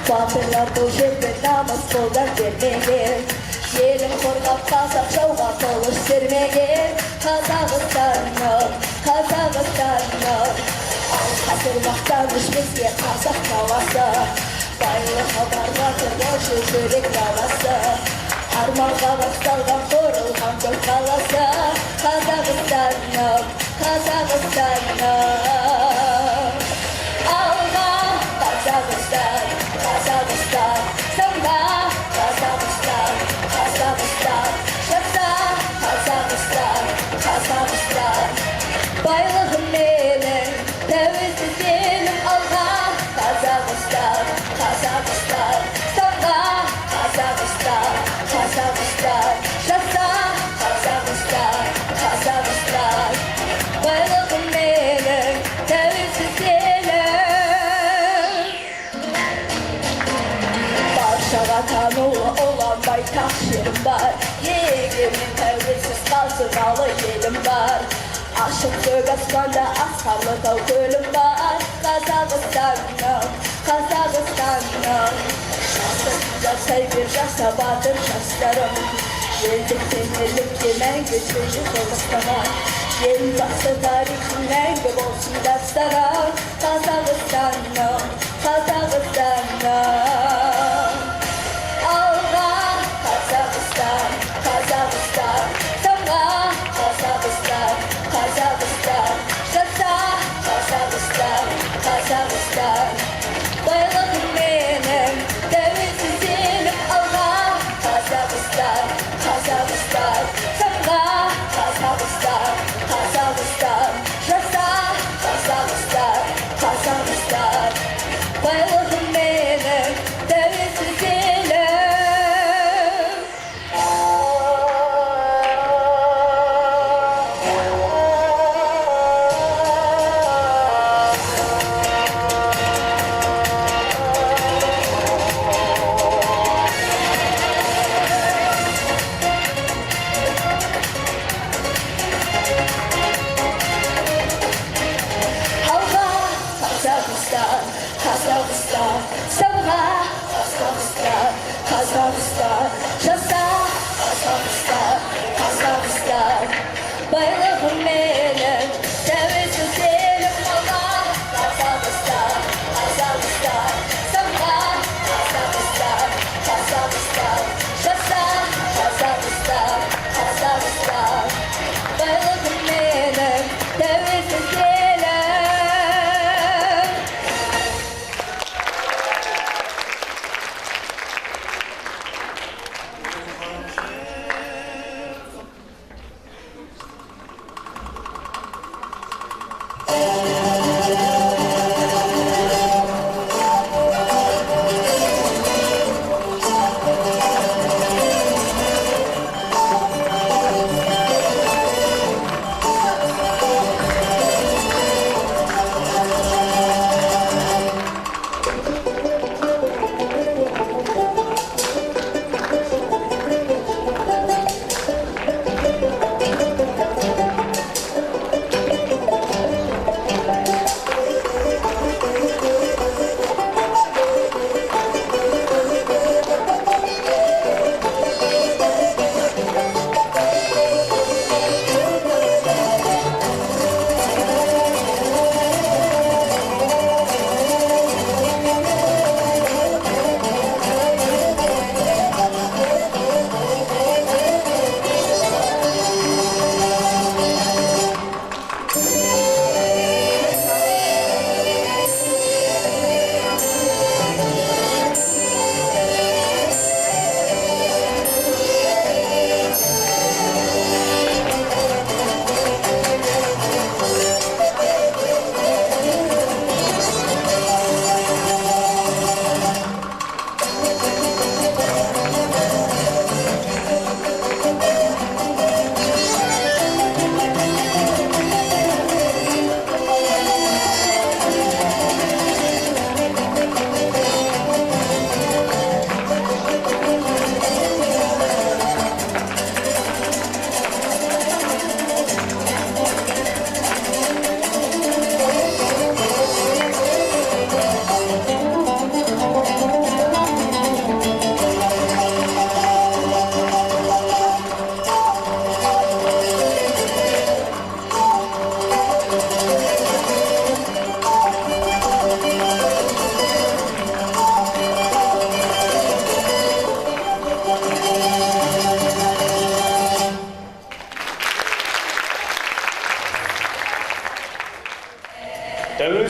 Батырлар көшеті намыс қолдан бермеген, елін қорғап қазақ жауға қылыш сермеген. Қазақстаным, Қазақстаным, ал қазір мақтаныш бізге қазақ даласы. Байлыққа барғатыр бошы жүрек даласы, арманға басталған құрылған көк қаласы. Қазақстаным, Қазақстаным, алға Қазақстан, Қазақстан, сынға Қазақстан, Қазақстан, жаса Қазақстан, Қазақстан. Байлығым менің, тәуелсіз елім алға Қазақстан, Қазақстан, сынға Қазақстан, Қазақстан, жаса Қазақстан, Қазақстан. Байлығым менің, тәуелсіз елім. Баршаға танулы olan байтақ жерім бар, егемен тәуелсіз қалсыналы елім бар. Ашық көк аспанда асқарлы тау көлім бар. Қазақстаным, Қазақстаным, жасында сәйбер жаса батыр жастарым. Елдіктен ерлікке мәңгі сөзі Қазақстаным, ел басы тарихын мәңгі болсын дастарым. Қазақстаным, Қазақстаным, алға Қазақстан, Қазақстан, сынға Қазақстан, Қазақстан, жаса Қазақстан, Қазақстан. Байлығым менің, тәуелсіз елім алға Қазақстан, Қазақстан, сынға Қазақстан, Қазақстан, жаса Қазақстан, Қазақстан. Байлығым менің.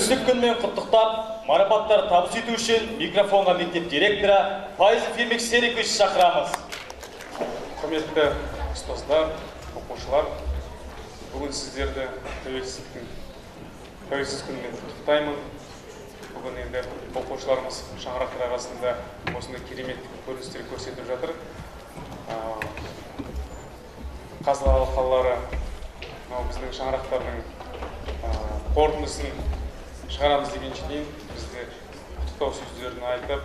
тәуелсіздік күнімен құттықтап, марапаттар табыс ету үшін микрофонға мектеп директоры Пайызов Ермек Серикович шақырамыз. Құрметті ұстаздар, оқушылар, бүгін сіздерді тәуелсіз күнімен құттықтаймын. Бүгін енді оқушыларымыз шаңырақтар арасында осындай керемет көріністер көрсетіп жатыр. Қазылар алқалары біздің шаңырақтардың қорытындысын шығарамыз дегенше дейін бізде құттықтау сөздерін айтып,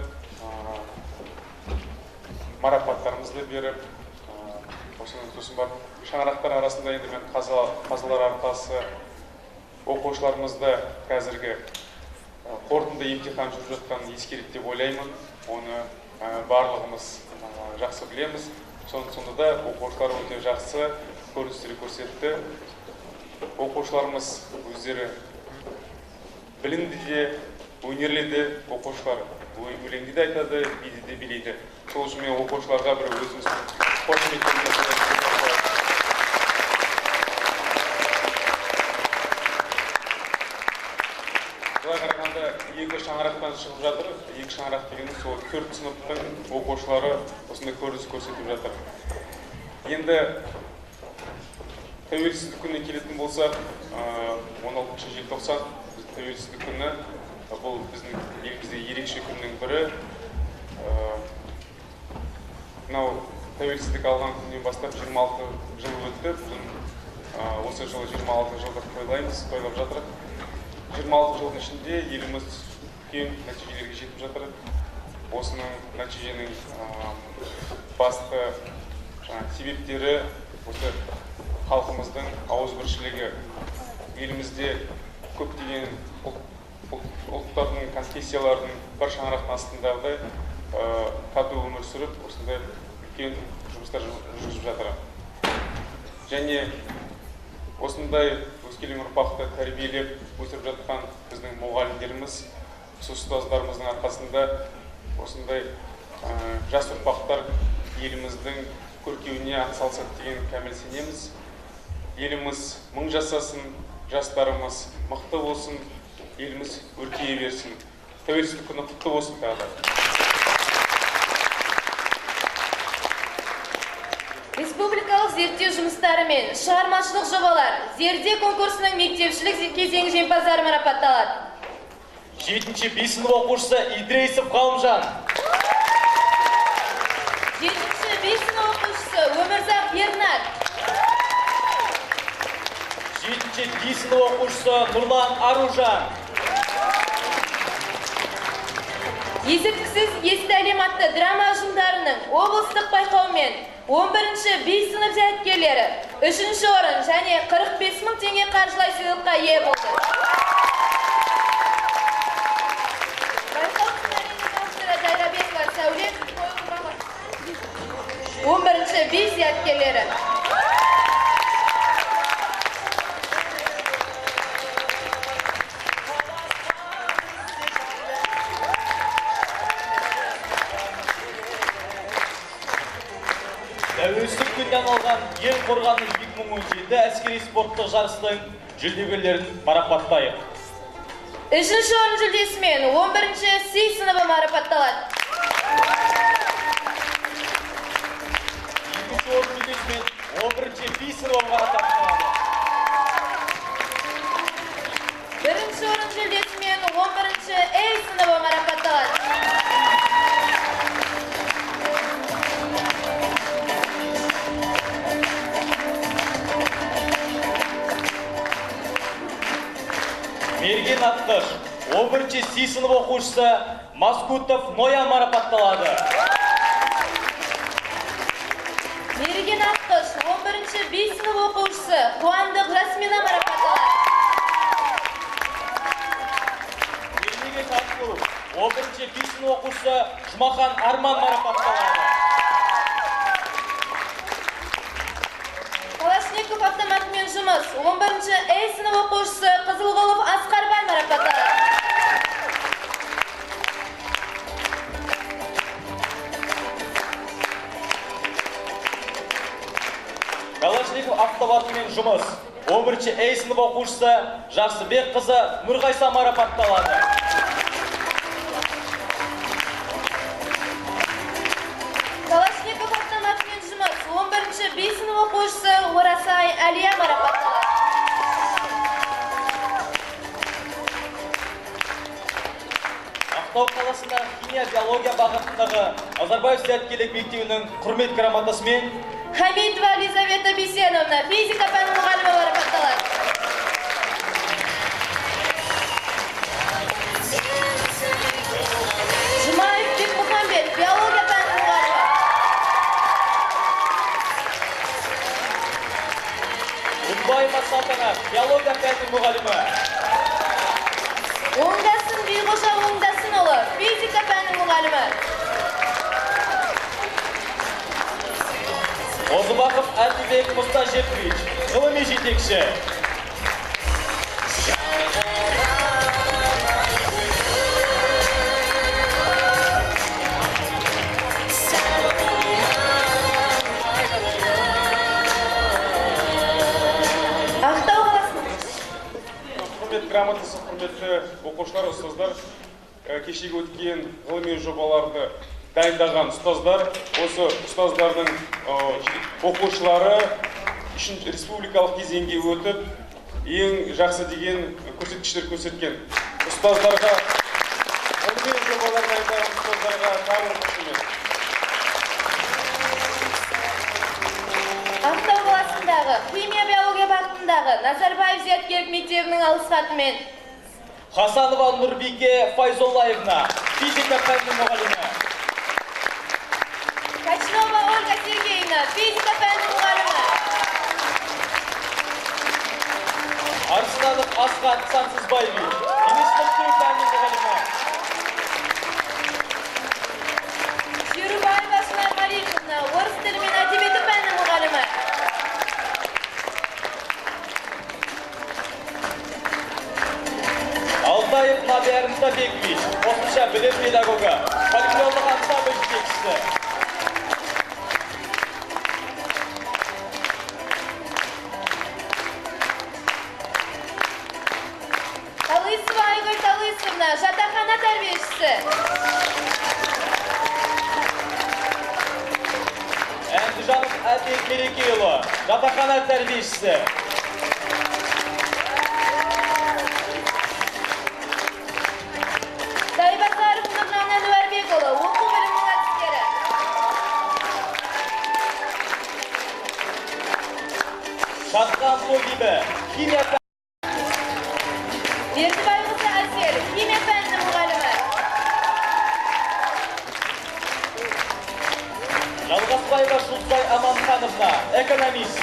марапаттарымызды беріп, осының сосын бар шаңырақтар арасында енді мен қазылар алқасы оқушыларымызды қазіргі қорытынды емтихан жүріп жатқанын ескереді деп ойлаймын. Оны барлығымыз жақсы білеміз. Сонда да оқушылар өте жақсы көріністер көрсетті. Оқушыларымыз өздері білімді де, өнерлі де оқушылар. Өлеңді де айтады, биді де билейді. Сол үшін мен оқушыларға бір өзіміздің қошеметтерін қарағанда екі шаңырақтан шығып жатыр. Екі шаңырақ дегенде сол 4 сыныптың оқушылары осындай көрініс көрсетіп жатыр. Енді тәуелсіздік күніне келетін болсақ, 16 желтоқсан тәуелсіздік күні, бұл біздің елімізде ерекше күннің бірі. Мынау тәуелсіздік алған күннен бастап 26 жыл өтті. Осы жылы 26 жылдық тойлап жатырық. 26 жылдың ішінде еліміз үлкен нәтижелерге жетіп жатыр. Осының нәтиженің басты себептері осы халқымыздың ауызбіршілігі. Елімізде көптеген ұлттардың, конфессиялардың бір шаңырақтың астындағыдай тату өмір сүріп, осындай үлкен жұмыстар жүргізіп жатыр. Және осындай өскелең ұрпақты тәрбиелеп өсіріп жатқан біздің мұғалімдеріміз, ұстаздарымыздың арқасында осындай жас ұрпақтар еліміздің көркеуіне атсалысады деген кәміл сенеміз. Еліміз мың жасасын, жастарымыз мықты болсын, еліміз өркейе берсін. Тәуелсіздік күні құтты болсын тағы. Республикалық зерттеу жұмыстары мен шығармашылық жобалар зерде конкурсының мектепшілік кезеңі жеңімпаздары марапатталады. 7-ші B сынып оқушысы Идрейсов Ғалымжан. 7-ші B сынып оқушысы Өмірзақ Ернат. 7-ші D сынып оқушысы Нұрлан Аружан. Есірткісіз есті әлем атты драма ұжымдарының облыстық байқаумен 11-ші B сынып зияткерлері 3-ші орын және 45 мың теңге қаржылай сыйлыққа ие болды. Байқау сценарийінің авторы Дайрабекова Сәулет 11-ші B зияткерлері. Тәуелсіздік күнінен алған ел қорғаны 2017 әскери спорттық жарыстың жүлдегерлерін марапаттайық. 3-ші орын жүлдесімен 11-ші C сыныбы марапатталады. 2-ші орын жүлдесімен 11-ші B сыныбы марапатталады. 1-ші орын жүлдесімен 11-ші A сыныбы марапатталады. Мерген Атқыш, 11-ші C сынып оқушысы Маскутов Ноя марапатталады. Мерген Атқыш, 11-ші B сынып оқушысы Қуандық Жасмина марапатталады. Ермек Атқылов, 11-ші B сынып оқушысы Жұмахан Арман марапатталады. Калашников автоматымен жұмыс 11-ші A сынып оқушысы Қызылғұлов Асқарбай марапатталады. Калашников автоматымен жұмыс 11-ші А сынып оқушысы Жақсыбек қызы Нұрғайса марапатталады. Калашников автоматымен жұмыс 11-ші Б сынып оқушысы Орасай Әлия марапатталады. Ақтау қаласында химия биология бағытындағы Назарбаев зияткерлік мектебінің құрмет грамотасымен Хамидова Елизавета Бесеновна физика пәні мұғалімі марапатталады. Жұмаев Бекмұхамбет биология пәні мұғалімі. Ұнбаева Салтанат биология пәні мұғалімі. Оңдасын Биғожа Оңдасынұлы физика пәні мұғалімі. Озыбақов Әлтібек Мұстажетович ғылыми жетекші. Ақтау қаласының Құрмет грамотасы, құрметті оқушылар, ұстаздар, кешегі өткен ғылыми жобаларды дайындаған ұстаздар, осы ұстаздардың оқушылары үшін республикалық кезеңге өтіп, ең жақсы деген көрсеткіштер көрсеткен. Ұстаздарға, ғылыми жобалар дайындаған ұстаздарға тағы қошемет. Ақтау қаласындағы химия биология бағытындағы Назарбаев зияткерлік мектебінің алғыс хатымен Хасанова Нұрбике Файзоллаевна физика пәні мұғалімі. Качнова Ольга Сергеевна физика пәні мұғалімі. Арсынанов Асқат Сансызбаевич институттың пәні мұғалімі. Шерубаева Шынар Маришевна орыс тілі мен әдебиеті пәні мұғалімі. Алтаев Надия Рымтабекович қосымша білім педагогы, фольклорлық ансамбль жетекшісі. Талысова Айгүл Талысовна жатақхана тәрбиешісі. Әндіжанов Әлбек Мерекеұлы жатақхана тәрбиешісі. Дайбасаров Нұрнан Әнуарбекұлы оқу бөлімінің әдіскері. Шатқан Согибі химия пәні. Бердібайқызы Әсел химия пәні мұғалімі. Жалғасбаева Шұлсай Аманхановна экономист.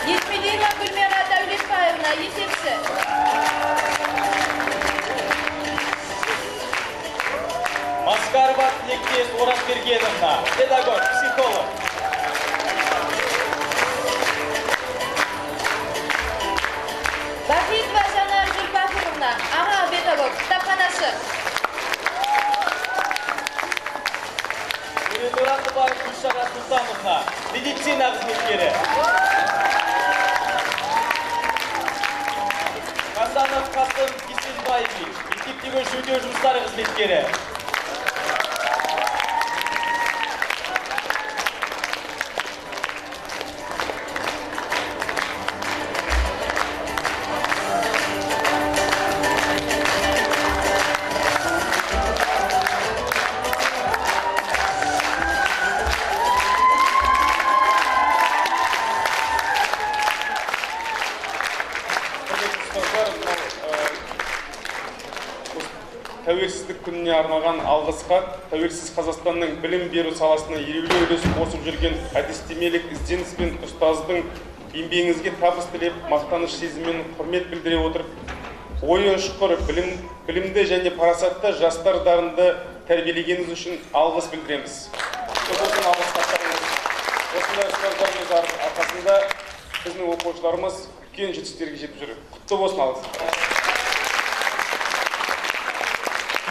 Есмелина Гүлмира Дәулетбаевна есепші. Маскарова Тілектес Оразбергеновна педагог, психолог. Бахитова Жанар Жүлбақыровна аға педагог, кітапханашы. Уредуратова Гүлшара Султановна медицина қызметкері. Хасанов Қасым Кисенбаевич мектептегі жөндеу жұмыстары қызметкері. Тәуелсіздік күніне арналған алғыс хат тәуелсіз Қазақстанның білім беру саласына елеулі үлес қосып жүрген әдістемелік ізденіс пен ұстаздың еңбегіңізге табыс тілеп, мақтаныш сезіммен құрмет білдіре отырып, ойы ұшқыр, білімді және парасатты жастар дарынды тәрбиелегеніңіз үшін алғыс білдіреміз. Осындай ұстаздарымыз арқасында біздің оқушыларымыз үлкен жетістіктерге жетіп жүр. Құтты болсын, алғыс.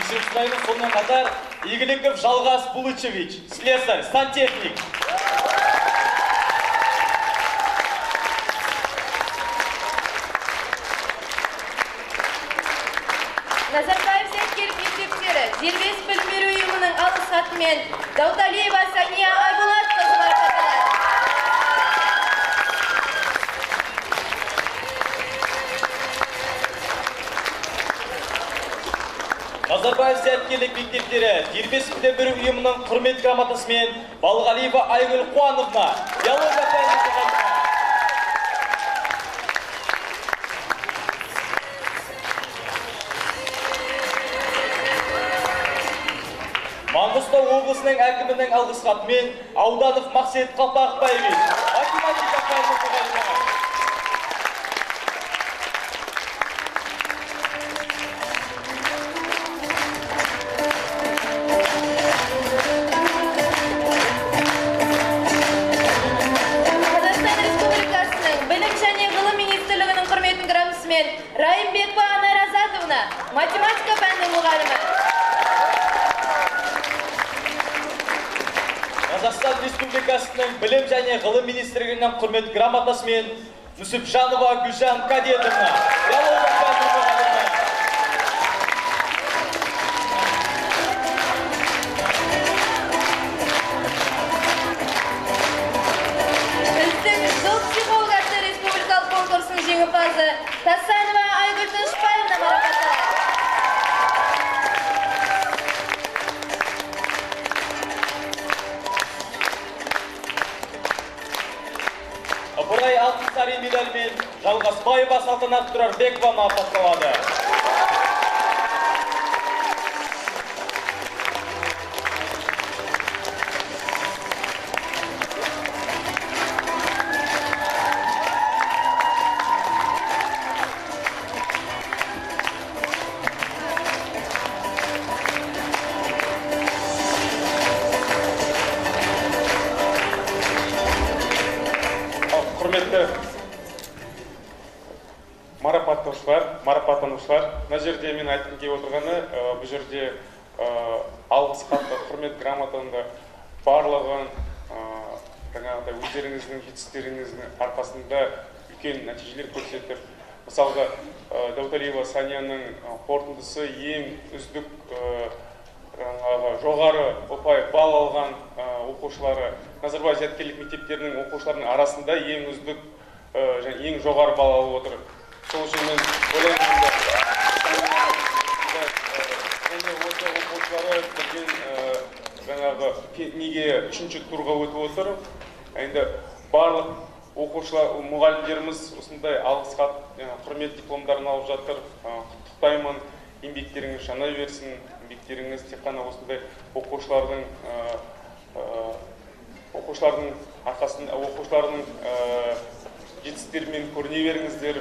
Есепшілердің сонымен қатар Игіліков Жалғас Булычевич, слесарь, сантехник. Дербес білім беру ұйымының алғыс хатымен Дауталиева Сания Айболатқызы марапатталады. Назарбаев зияткерлік мектептері Дербес білім беру ұйымының құрмет грамотасымен Балғалиева Айгүл Қуановна, биология пәнінің мұғалімі. Маңғыстау облысының әкімінің алғыс хатымен Ауданов Мақсет Қалпақбаевич, математика пәнінің мұғалімі. Қазақстан Республикасының Білім және ғылым министрлігінің құрметін грамотасымен Райымбекова Анар Азатовна, математика пәнінің мұғалімі. Қазақстан Республикасының Білім және ғылым министрлігінің құрмет грамотасымен Нүсіпжанова Гүлжан Кадетовна, биология пәнінің мұғалімі. Үздік жыл психолог атты республикалық конкурсының жеңімпазы Тасанова Айгүл Тынышбаевна марапатталады. Ыбырай Алтынсарин медалімен Жалғасбаева Салтанат Тұрарбекова марапатталады. Құрметті марапаттанушылар, мына жерде мен айтқым келіп отырғаны, бұл жерде алғыс хатты, құрмет грамотаны барлығын жаңағыдай өздеріңіздің жетістіктеріңіздің арқасында үлкен нәтижелер көрсетіп, мысалға Дауталиева Санияның қорытындысы ең үздік жоғары ұпай балл алған оқушылары, Назарбаев зияткерлік мектептерінің оқушыларының арасында ең үздік және ең жоғары балл алып отыр. Сол үшін мен ойлаймын, осы оқушылары бірден жаңағы неге үшінші турға өтіп отыр. Енді барлық оқушылар, мұғалімдеріміз осындай алғыс хат, құрмет дипломдарын алып жатыр. Құттықтаймын, еңбектеріңіз жана берсін. Еңбектеріңіз тек қана осындай оқушылардың арқасында, оқушылардың жетістіктерімен көріне беріңіздер.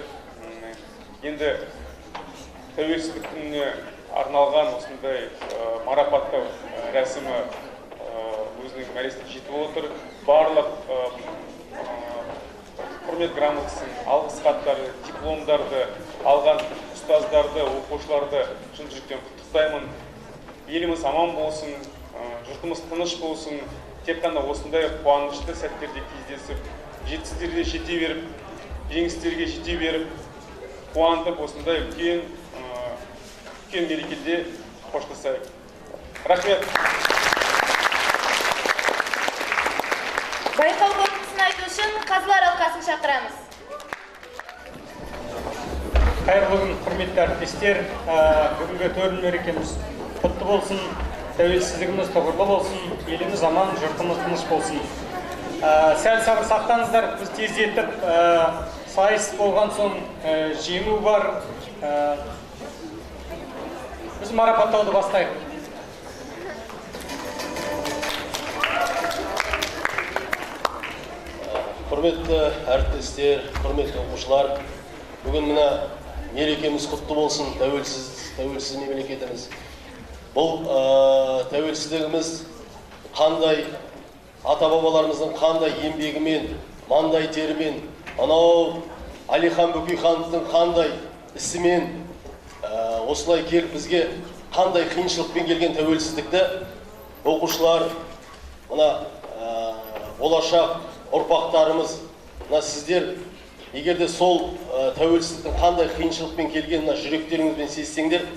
Енді тәуелсіздік күніне арналған осындай марапаттау рәсімі өзінің мәресіне жетіп отыр. Барлық құрмет грамотасын, алғыс хаттарды, дипломдарды алған ұстаздарды, оқушыларды шын жүректен құттықтаймын. Еліміз аман болсын, жұртымыз тыныш болсын. Тек қана осындай қуанышты сәттерде кездесіп, жетістіктерге жете беріп, жеңістерге жете беріп, қуантып осындай үлкен мерекеде қоштасайық. Рахмет. Байқау қорытындысын айту үшін қазылар алқасын шақырамыз. Қайырлы күн, құрметті әріптестер. Бүгінгі төл мерекеміз құтты болсын, тәуелсіздігіміз тұғырлы болсын, еліміз аман, жұртымыз тыныш болсын. Сәл сабыр сақтаңыздар, біз тездетіп, сайыс болған соң жеңу бар. Біз марапаттауды бастайық. Құрметті әріптестер, құрметті оқушылар, бүгін мына мерекеміз құтты болсын, тәуелсіз мемлекетіміз. Бұл тәуелсіздігіміз қандай ата-бабаларымыздың қандай еңбегімен, маңдай терімен, анау Әлихан Бөкейхановтың қандай ісімен осылай келіп бізге қандай қиыншылықпен келген тәуелсіздікті оқушылар, мына болашақ ұрпақтарымыз, мына сіздер егерде сол тәуелсіздіктің қандай қиыншылықпен келген жүректеріңізбен сезсеңдер,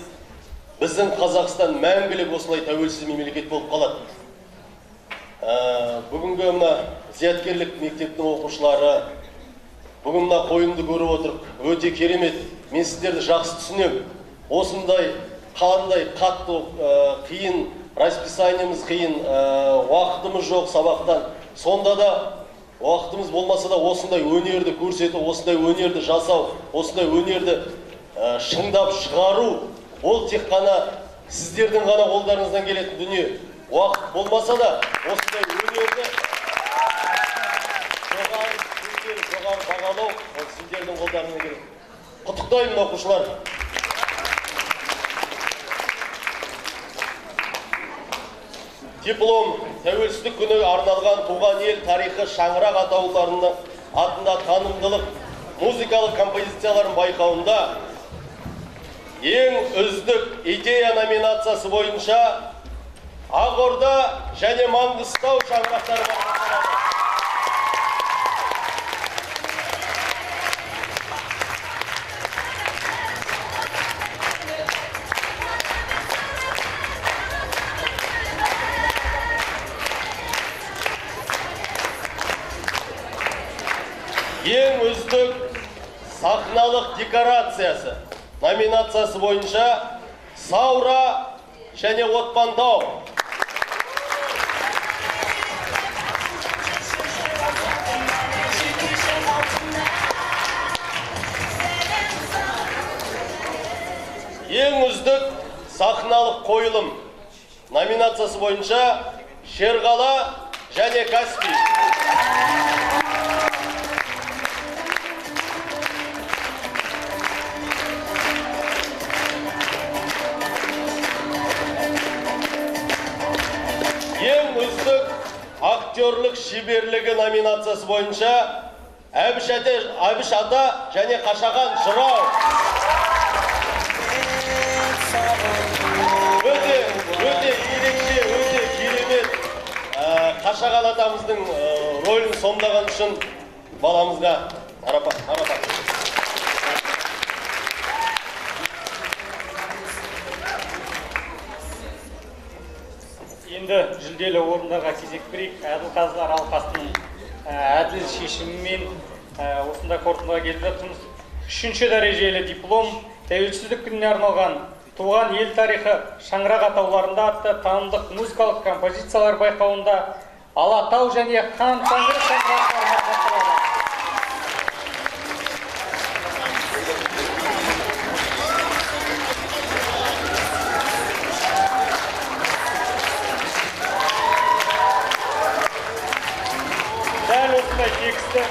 біздің Қазақстан мәңгілік осылай тәуелсіз мемлекет болып қалады. Бүгінгі мына зияткерлік мектептің оқушылары, бүгін мына қойымды көріп отырып, өте керемет. Мен сіздерді жақсы түсінемін. Осындай қандай қатты қиын, расписаниеміз қиын, уақытымыз жоқ сабақтан. Сонда да уақытымыз болмаса да осындай өнерді көрсету, осындай өнерді жасау, осындай өнерді шыңдап шығару, ол тек қана сіздердің ғана қолдарыңыздан келетін дүние. Уақыт болмаса да осындай өнерді жоғары бағалау сіздердің қолдарыңыздан келеді. Құттықтаймын оқушылар. Диплом тәуелсіздік күні арналған туған ел тарихы шаңырақ атауларының атында танымдылық музыкалық композицияларын байқауында ең үздік идея номинациясы бойынша Ақорда және Маңғыстау шаңырақтары байқалады. Ең үздік сахналық декорациясы номинациясы бойынша Саура және Отпантау. Ең үздік сахналық қойылым номинациясы бойынша Шерғала және Каспий. Ең үздік актерлік шеберлігі номинациясы бойынша Әбіш Ата және Қашаған жырау. Өте ерекше, өте керемет Қашаған атамыздың рөлін сомдаған үшін баламызға марапат. Енді жүлделі орындарға кезек берейік. Әділқазылар алқасының әділ шешімімен осында қорытындыға келіп жатырмыз. 3-ші дәрежелі диплом тәуелсіздік күніне арналған туған ел тарихы шаңырақ атауларында атты танымдық музыкалық композициялар байқауында Алатау және Хан Тәңір шаңырақтарына қатысады. Дәл осындай тексті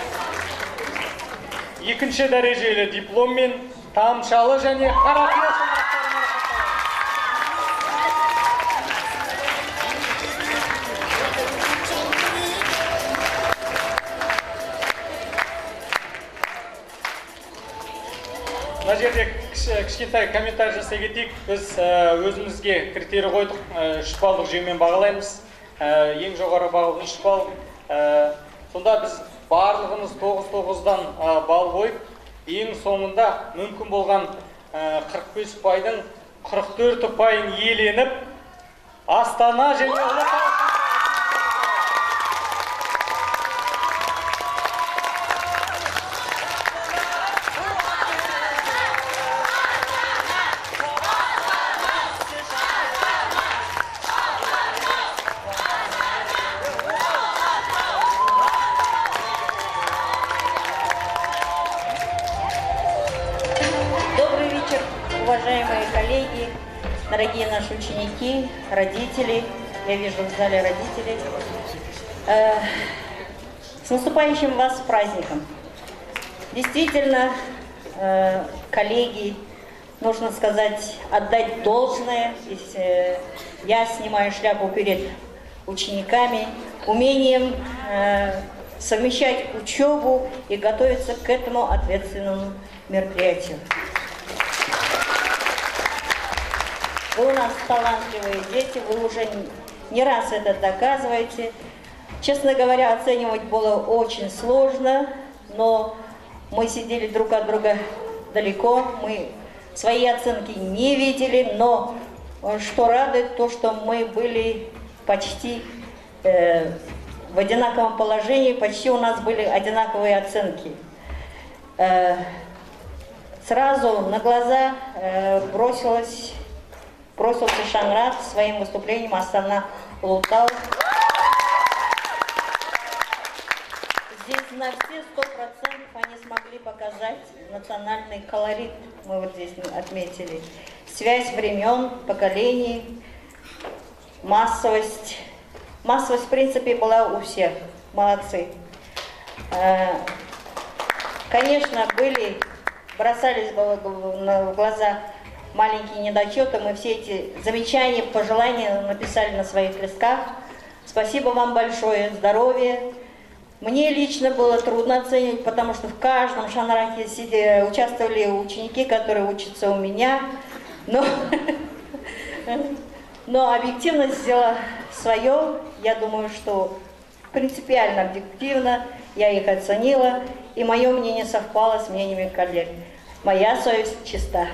2-ші дәрежелі дипломмен Тамшалы және Қарақия шаңырақтарына мына жерде кішкентай комментарий жасай кетейік. Біз өзімізге критерий қойдық, 3 балдық жүйемен бағалаймыз. Ең жоғары бағалы 3 балл. Сонда біз барлығымыз 9-9-дан балл қойып, ең соңында мүмкін болған 45 ұпайдың 44 ұпайын иеленіп, Астана және Ұлытау. Уважаемые коллеги, дорогие наши ученики, родители, я вижу в зале родителей, с наступающим вас праздником. Действительно, коллеги, нужно сказать, отдать должное, я снимаю шляпу перед учениками, умением совмещать учебу и готовиться к этому ответственному мероприятию. Вы у нас талантливые дети, вы уже не раз это доказываете. Честно говоря, оценивать было очень сложно, но мы сидели друг от друга далеко, мы свои оценки не видели, но что радует то, что мы были почти в одинаковом положении, почти у нас были одинаковые оценки. Сразу на глаза бросился Шаңырақ своим выступлением Астана Улутау. Здесь на все 100% они смогли показать национальный колорит, мы вот здесь отметили. Связь времен, поколений, массовость. Массовость, в принципе, была у всех. Молодцы. Конечно, бросались в глаза маленькие недочеты. Мы все эти замечания, пожелания написали на своих листках. Спасибо вам большое. Здоровья. Мне лично было трудно оценивать, потому что в каждом шанараке участвовали ученики, которые учатся у меня. Но объективность сделала свое. Я думаю, что принципиально объективно я их оценила, и мое мнение совпало с мнениями коллег. Моя совесть чиста.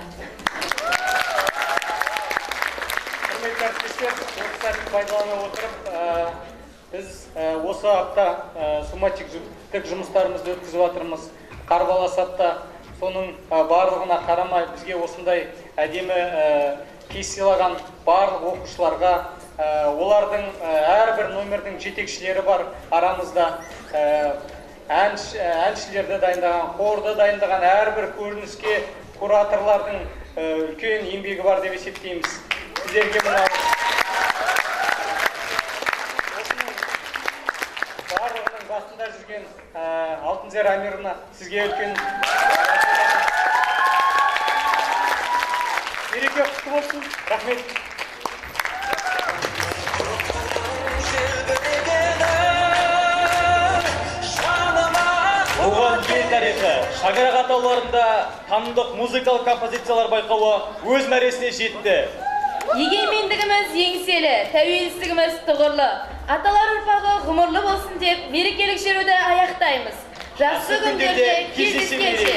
Біз осы апта суматиктік жұмыстарымызды өткізіп жатырмыз. Қарбалас апта, соның барлығына қарамай бізге осындай әдемі кеш сыйлаған барлық оқушыларға, олардың әрбір номердің жетекшілері бар арамызда, әншілерді дайындаған, хорды дайындаған әрбір көрініске кураторлардың үлкен еңбегі бар деп есептейміз. Сіздерге мына барлығының басында жүрген Алтынзер Амировна, сізге үлкен мереке құтты болсын. Рахмет. Туған ел тарихы Шаңырақ атауларында танымдық музыкалық композициялар байқауы өз мәресіне жетті. Егемендігіміз еңселі, тәуелсіздігіміз тұғырлы, аталар ұрпағы ғұмырлы болсын деп мерекелік шеруді аяқтаймыз. Жақсы күндерде кездескенше.